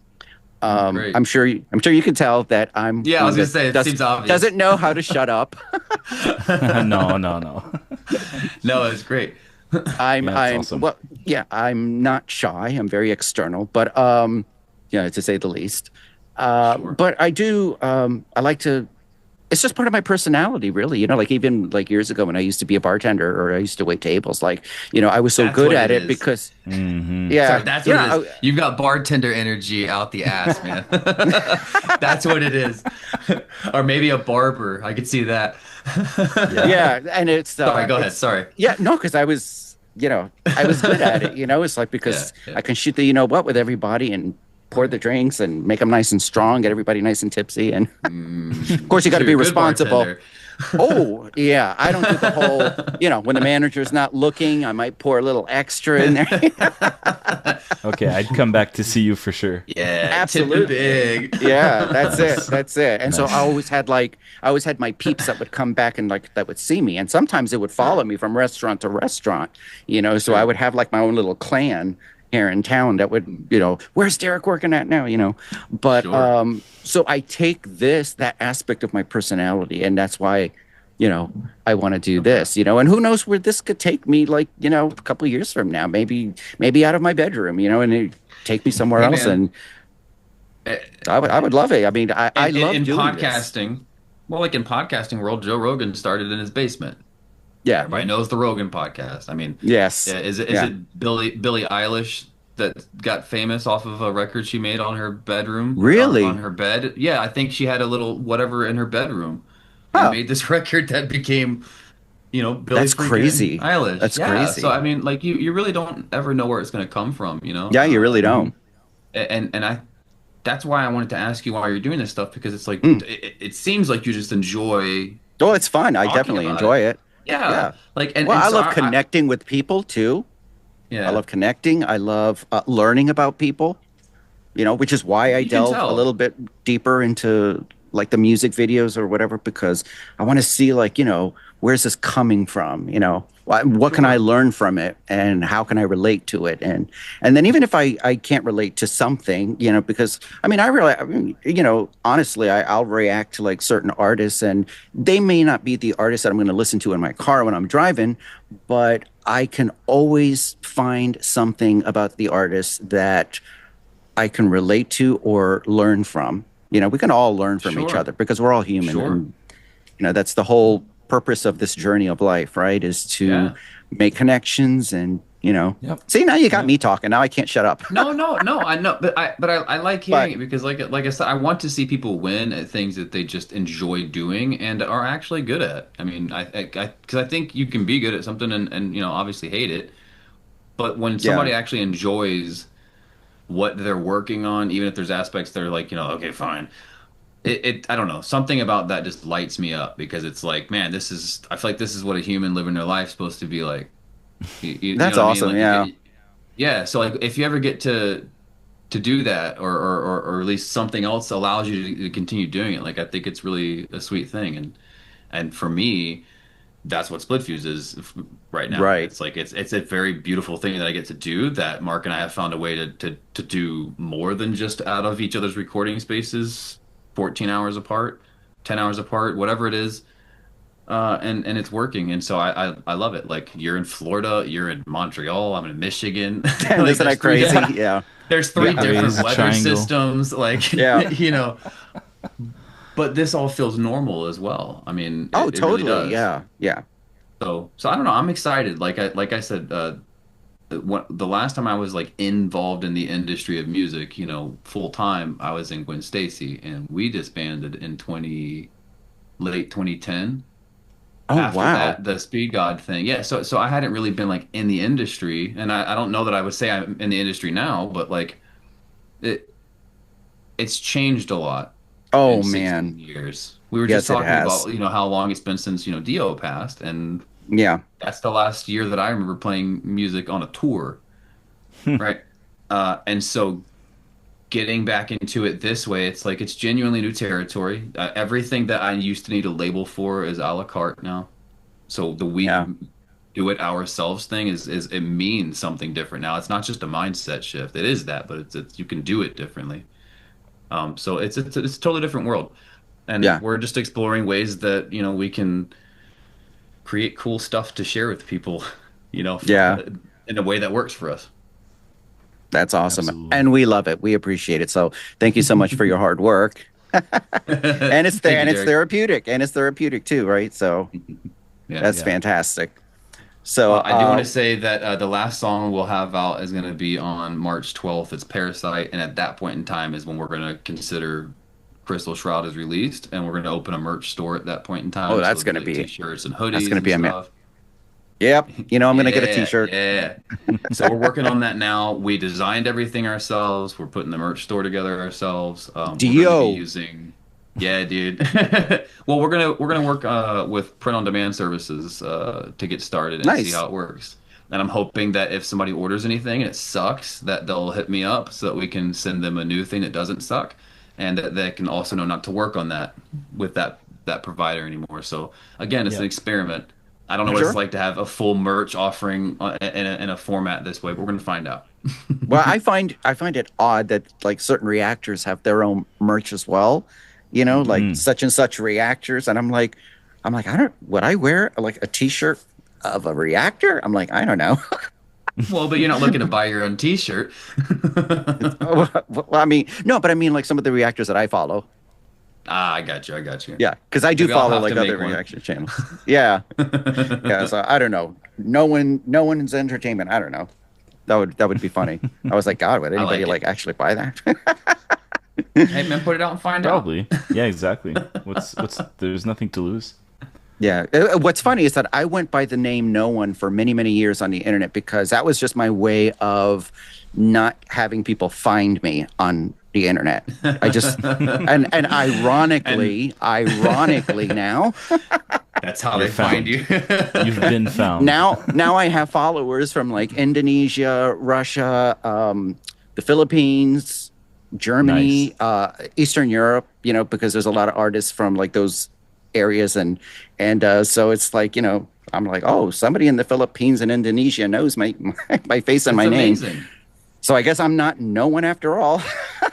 Speaker 1: I'm sure you can tell that I'm.
Speaker 3: Yeah, I was gonna say it seems obvious.
Speaker 1: Doesn't know how to shut up.
Speaker 2: No.
Speaker 3: No, it's great.
Speaker 1: I'm
Speaker 2: awesome.
Speaker 1: well, yeah. I'm not shy. I'm very external, but yeah, to say the least. But I do. I like to. It's just part of my personality, really. You know, like even like years ago when I used to be a bartender or I used to wait tables, like, you know, I was so good at it because,
Speaker 3: Sorry, that's what it is. You've got bartender energy out the ass, man. That's what it is. Or maybe a barber. I could see that.
Speaker 1: Yeah, and it's.
Speaker 3: Sorry, go ahead. Sorry.
Speaker 1: Yeah, no, because I was, you know, I was good at it. You know, it's like because I can shoot the, you know what, with everybody and pour the drinks and make them nice and strong, get everybody nice and tipsy, and of course you got to be responsible. Oh, yeah. I don't do the whole, when the manager's not looking, I might pour a little extra in there.
Speaker 2: Okay, I'd come back to see you for sure.
Speaker 3: Yeah, tipping
Speaker 1: Absolutely.
Speaker 3: big.
Speaker 1: Yeah, that's it.
Speaker 2: Nice.
Speaker 1: That's it. And so
Speaker 2: Nice.
Speaker 1: I always had my peeps that would come back and like that would see me. And sometimes it would follow me from restaurant to restaurant, so I
Speaker 3: Sure.
Speaker 1: would have like my own little clan here in town that would, where's Derek working at now? But
Speaker 3: Sure.
Speaker 1: so I take that aspect of my personality, and that's why, I want to do this, and who knows where this could take me, like, a couple of years from now, maybe out of my bedroom, and it take me somewhere
Speaker 3: Hey,
Speaker 1: else.
Speaker 3: man.
Speaker 1: And
Speaker 3: Eh,
Speaker 1: I would love it. I mean, I love
Speaker 3: in
Speaker 1: doing this.
Speaker 3: podcasting, well, like in podcasting world, Joe Rogan started in his basement.
Speaker 1: Yeah.
Speaker 3: Everybody knows the Rogan podcast. I mean,
Speaker 1: Yes.
Speaker 3: yeah, is
Speaker 1: Yeah.
Speaker 3: it Billie Eilish that got famous off of a record she made on her bedroom?
Speaker 1: Really?
Speaker 3: On her bed? Yeah, I think she had a little whatever in her bedroom and
Speaker 1: Huh.
Speaker 3: made this record that became, Billie
Speaker 1: That's
Speaker 3: freaking
Speaker 1: crazy.
Speaker 3: Eilish.
Speaker 1: That's
Speaker 3: Yeah,
Speaker 1: crazy.
Speaker 3: so I mean, like you really don't ever know where it's going to come from.
Speaker 1: Yeah, you really don't.
Speaker 3: And I that's why I wanted to ask you why you're doing this stuff, because it's like
Speaker 1: Mm.
Speaker 3: it seems like you just enjoy
Speaker 1: Oh, it's fun. I
Speaker 3: talking
Speaker 1: definitely
Speaker 3: about
Speaker 1: enjoy it.
Speaker 3: yeah,
Speaker 1: Yeah.
Speaker 3: like and
Speaker 1: Well,
Speaker 3: and
Speaker 1: I
Speaker 3: so
Speaker 1: love connecting with people too.
Speaker 3: yeah,
Speaker 1: I love connecting. I love learning about people, which is why I
Speaker 3: You can
Speaker 1: delve
Speaker 3: tell.
Speaker 1: a little bit deeper into like the music videos or whatever, because I want to see, like, where's this coming from? What can I
Speaker 3: Sure.
Speaker 1: learn from it, and how can I relate to it? And then even if I can't relate to something, because honestly, I'll react to like certain artists, and they may not be the artists that I'm going to listen to in my car when I'm driving, but I can always find something about the artist that I can relate to or learn from. We can all learn from each
Speaker 3: Sure.
Speaker 1: other because we're all human.
Speaker 3: Sure.
Speaker 1: And, that's the whole purpose of this journey of life, right? Is to
Speaker 3: Yeah.
Speaker 1: make connections and,
Speaker 2: Yep.
Speaker 1: see, now you got me talking. Now I can't shut up.
Speaker 3: No, I know, but I like hearing
Speaker 1: But-
Speaker 3: it, because like I said, I want to see people win at things that they just enjoy doing and are actually good at. I mean, because I think you can be good at something and obviously hate it, but when somebody actually enjoys what they're working on, even if there's aspects that are like, okay, fine. I don't know, something about that just lights me up, because it's like, man, I feel like this is what a human living their life is supposed to be like. You
Speaker 1: That's
Speaker 3: know what I mean?
Speaker 1: awesome.
Speaker 3: Like,
Speaker 1: Yeah.
Speaker 3: yeah. So like, if you ever get to do that, or at least something else allows you to continue doing it, like, I think it's really a sweet thing. And for me, that's what Splitfuse is right now.
Speaker 1: Right.
Speaker 3: It's like it's a very beautiful thing that I get to do, that Mark and I have found a way to do more than just out of each other's recording spaces, 14 hours apart, 10 hours apart, whatever it is. And it's working, and so I love it. Like, you're in Florida, you're in Montreal, I'm in Michigan. Like,
Speaker 1: Isn't that
Speaker 3: there's three-
Speaker 1: crazy? Yeah.
Speaker 3: There's three
Speaker 2: Yeah.
Speaker 3: different
Speaker 2: Crazy
Speaker 3: weather
Speaker 2: triangle.
Speaker 3: systems, like,
Speaker 1: Yeah.
Speaker 3: But this all feels normal as well. I mean,
Speaker 1: Oh,
Speaker 3: it really
Speaker 1: totally.
Speaker 3: does.
Speaker 1: Yeah. Yeah.
Speaker 3: So I don't know. I'm excited. Like I said, the last time I was like involved in the industry of music, full time, I was in Gwen Stacy, and we disbanded in late 2010.
Speaker 1: Oh,
Speaker 3: After
Speaker 1: wow.
Speaker 3: that, the Speed God thing. Yeah. So I hadn't really been like in the industry, and I don't know that I would say I'm in the industry now, but like it's changed a lot.
Speaker 1: Oh,
Speaker 3: in 16
Speaker 1: man.
Speaker 3: years. We were
Speaker 1: Yes,
Speaker 3: just
Speaker 1: it
Speaker 3: talking
Speaker 1: has.
Speaker 3: about how long it's been since Dio passed, and
Speaker 1: Yeah.
Speaker 3: that's the last year that I remember playing music on a tour, right? And so getting back into it this way, it's like it's genuinely new territory. Everything that I used to need a label for is a la carte now. So the we
Speaker 1: Yeah.
Speaker 3: do it ourselves thing is it means something different now. It's not just a mindset shift. It is that, but it's you can do it differently. So it's a totally different world, and
Speaker 1: Yeah.
Speaker 3: we're just exploring ways that we can create cool stuff to share with people,
Speaker 1: Yeah.
Speaker 3: in a way that works for us.
Speaker 1: That's awesome.
Speaker 2: Absolutely.
Speaker 1: And we love it. We appreciate it. So thank you so much for your hard work. And it's
Speaker 3: Thank you,
Speaker 1: and it's
Speaker 3: Derek.
Speaker 1: therapeutic. And it's therapeutic too, right? So
Speaker 3: Yeah.
Speaker 1: that's
Speaker 2: Yeah.
Speaker 1: fantastic. So
Speaker 3: I do want to say that the last song we'll have out is going to be on March 12th. It's Parasite, and at that point in time is when we're going to consider Crystal Shroud is released, and we're going to open a merch store at that point in time.
Speaker 1: Oh, that's
Speaker 3: So it'll
Speaker 1: gonna be-
Speaker 3: t-shirts and hoodies.
Speaker 1: that's gonna be
Speaker 3: and
Speaker 1: a
Speaker 3: stuff.
Speaker 1: Yep. I'm gonna get a
Speaker 3: Yeah,
Speaker 1: t-shirt.
Speaker 3: Yeah. So we're working on that now. We designed everything ourselves. We're putting the merch store together ourselves. We're gonna
Speaker 1: Dio.
Speaker 3: be using Yeah, dude. Well, we're gonna work with print on demand services to get started and see
Speaker 1: Nice.
Speaker 3: how it works. And I'm hoping that if somebody orders anything and it sucks, that they'll hit me up so that we can send them a new thing that doesn't suck, and that they can also know not to work on that with that provider anymore. So again, it's
Speaker 2: Yeah.
Speaker 3: an experiment. I don't know what
Speaker 1: Sure.
Speaker 3: it's like to have a full merch offering in a format this way, but we're gonna find out.
Speaker 1: Well, I find it odd that like certain reactors have their own merch as well, like
Speaker 2: Mm.
Speaker 1: such and such reactors, and I'm like, I don't would I wear like a t-shirt of a reactor? I'm like, I don't know.
Speaker 3: Well, but you're not looking to buy your own T-shirt.
Speaker 1: Well, I mean, no, but I mean like some of the reactors that I follow.
Speaker 3: Ah, I got you. I got you.
Speaker 1: Yeah, because I do
Speaker 3: Maybe I'll
Speaker 1: follow
Speaker 3: have
Speaker 1: like
Speaker 3: to
Speaker 1: other
Speaker 3: make one.
Speaker 1: reaction channels. Yeah, yeah. So I don't know. No one's entertainment. I don't know. That would be funny. I was like, God, would
Speaker 3: I like
Speaker 1: anybody
Speaker 3: it.
Speaker 1: like actually buy that?
Speaker 3: Hey man, put it out and find out.
Speaker 2: Probably. Yeah, exactly. What's there's nothing to lose.
Speaker 1: Yeah. What's funny is that I went by the name No One for many, many years on the internet because that was just my way of not having people find me on the internet. I just and ironically now
Speaker 3: That's how
Speaker 2: You're
Speaker 3: they find
Speaker 2: found.
Speaker 3: you.
Speaker 2: You've been found.
Speaker 1: now I have followers from like Indonesia, Russia, the Philippines, Germany, Eastern Europe, because there's a lot of artists from like those areas and so it's like, I'm like, oh, somebody in the Philippines and Indonesia knows my my face and my
Speaker 3: It's
Speaker 1: name.
Speaker 3: amazing.
Speaker 1: So I guess I'm not no one after all.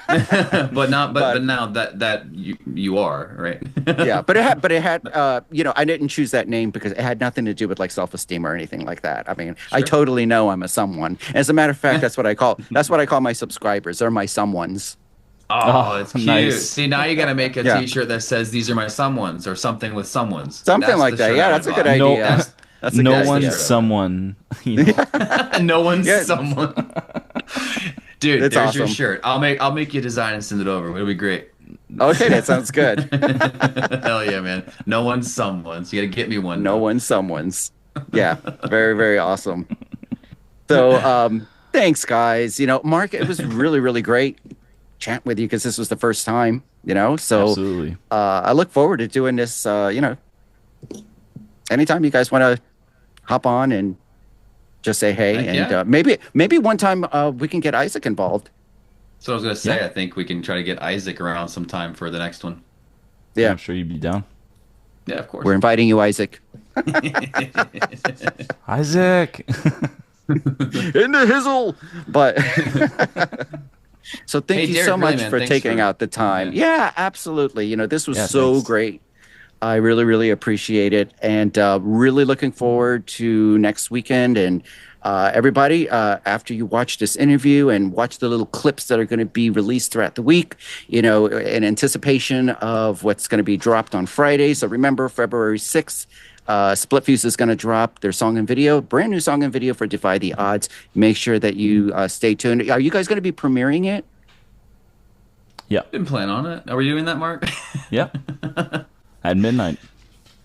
Speaker 3: But not but,
Speaker 1: But-
Speaker 3: but now that you are, right?
Speaker 1: Yeah, but it had I didn't choose that name because it had nothing to do with like self-esteem or anything like that. I mean, I
Speaker 3: Sure.
Speaker 1: totally know I'm a someone. As a matter of fact, that's what I call my subscribers. They're my someones.
Speaker 3: Oh,
Speaker 2: Oh,
Speaker 3: it's cute.
Speaker 2: nice.
Speaker 3: See, now you gotta make a
Speaker 1: Yeah.
Speaker 3: T-shirt that says "These are my someones" or something with someones.
Speaker 1: Something
Speaker 3: That's
Speaker 1: like
Speaker 3: the
Speaker 1: that.
Speaker 3: shirt
Speaker 1: Yeah,
Speaker 3: I
Speaker 1: that's a
Speaker 3: would
Speaker 1: good
Speaker 3: buy.
Speaker 1: idea.
Speaker 2: No,
Speaker 1: That's a
Speaker 2: no
Speaker 1: good
Speaker 2: one's
Speaker 1: idea.
Speaker 2: someone.
Speaker 3: No one's
Speaker 1: Yeah.
Speaker 3: someone. Dude,
Speaker 1: It's
Speaker 3: there's your
Speaker 1: awesome.
Speaker 3: shirt. I'll make you a design and send it over. It'll be great.
Speaker 1: Okay, that sounds good.
Speaker 3: Hell yeah, man. No one's someone's. You gotta get me one.
Speaker 1: No
Speaker 3: now.
Speaker 1: one someone's. Yeah, very, very awesome. So thanks guys. Mark, it was really, really great chatting with you because this was the first time, so
Speaker 2: Absolutely.
Speaker 1: I look forward to doing this anytime you guys want to hop on and just say hey.
Speaker 3: Heck
Speaker 1: And
Speaker 3: yeah.
Speaker 1: maybe one time we can get Isaac involved.
Speaker 3: So I was gonna say,
Speaker 2: Yeah.
Speaker 3: I think we can try to get Isaac around sometime for the next one.
Speaker 1: Yeah,
Speaker 2: I'm sure you'd be down.
Speaker 3: Yeah, of course.
Speaker 1: we're inviting you, Isaac.
Speaker 2: Isaac.
Speaker 1: In the hizzle. But so thank
Speaker 3: Hey,
Speaker 1: you
Speaker 3: Derek,
Speaker 1: so
Speaker 3: really,
Speaker 1: much
Speaker 3: man,
Speaker 1: for
Speaker 3: thanks
Speaker 1: taking
Speaker 3: for-
Speaker 1: out the time. Yeah, absolutely. This was
Speaker 2: Yeah,
Speaker 1: so
Speaker 2: thanks.
Speaker 1: great. I really, really appreciate it, and really looking forward to next weekend. And everybody, after you watch this interview and watch the little clips that are going to be released throughout the week, in anticipation of what's going to be dropped on Friday. So remember, February 6th, Splitfuse is going to drop their song and video, brand new song and video for Defy the Odds. Make sure that you stay tuned. Are you guys going to be premiering it?
Speaker 2: Yeah.
Speaker 3: Didn't plan on it. Are we doing that, Mark?
Speaker 2: Yeah. At midnight.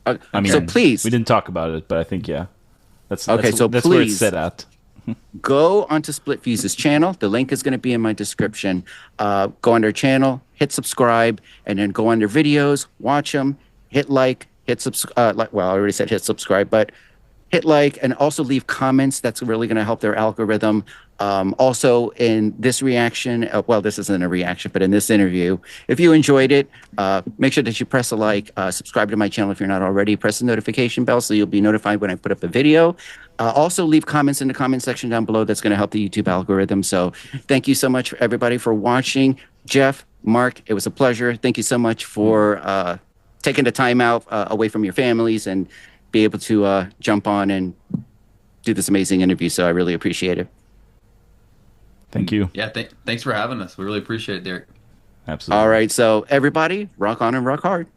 Speaker 2: I mean,
Speaker 1: so please
Speaker 2: we didn't talk about it, but I think that's
Speaker 1: Okay,
Speaker 2: That's,
Speaker 1: so
Speaker 2: that's where it's
Speaker 1: please-
Speaker 2: set at.
Speaker 1: go onto Splitfuse's channel. The link is going to be in my description. Go on their channel, hit subscribe, and then go on their videos, watch them, hit like, hit subscribe. Well, I already said hit subscribe, but hit like, and also leave comments. That's really going to help their algorithm. Also, in this reaction, well, this isn't a reaction, but in this interview, if you enjoyed it, make sure that you press a like, subscribe to my channel if you're not already, press the notification bell so you'll be notified when I put up a video. Also, leave comments in the comment section down below. That's going to help the YouTube algorithm. So thank you so much, everybody, for watching. Geoff, Marc, it was a pleasure. Thank you so much for taking the time out away from your families and be able to jump on and do this amazing interview. So I really appreciate it.
Speaker 2: Thank you.
Speaker 3: Yeah, thanks for having us. We really appreciate it, Derek.
Speaker 2: Absolutely.
Speaker 1: All right. So everybody, rock on and rock hard.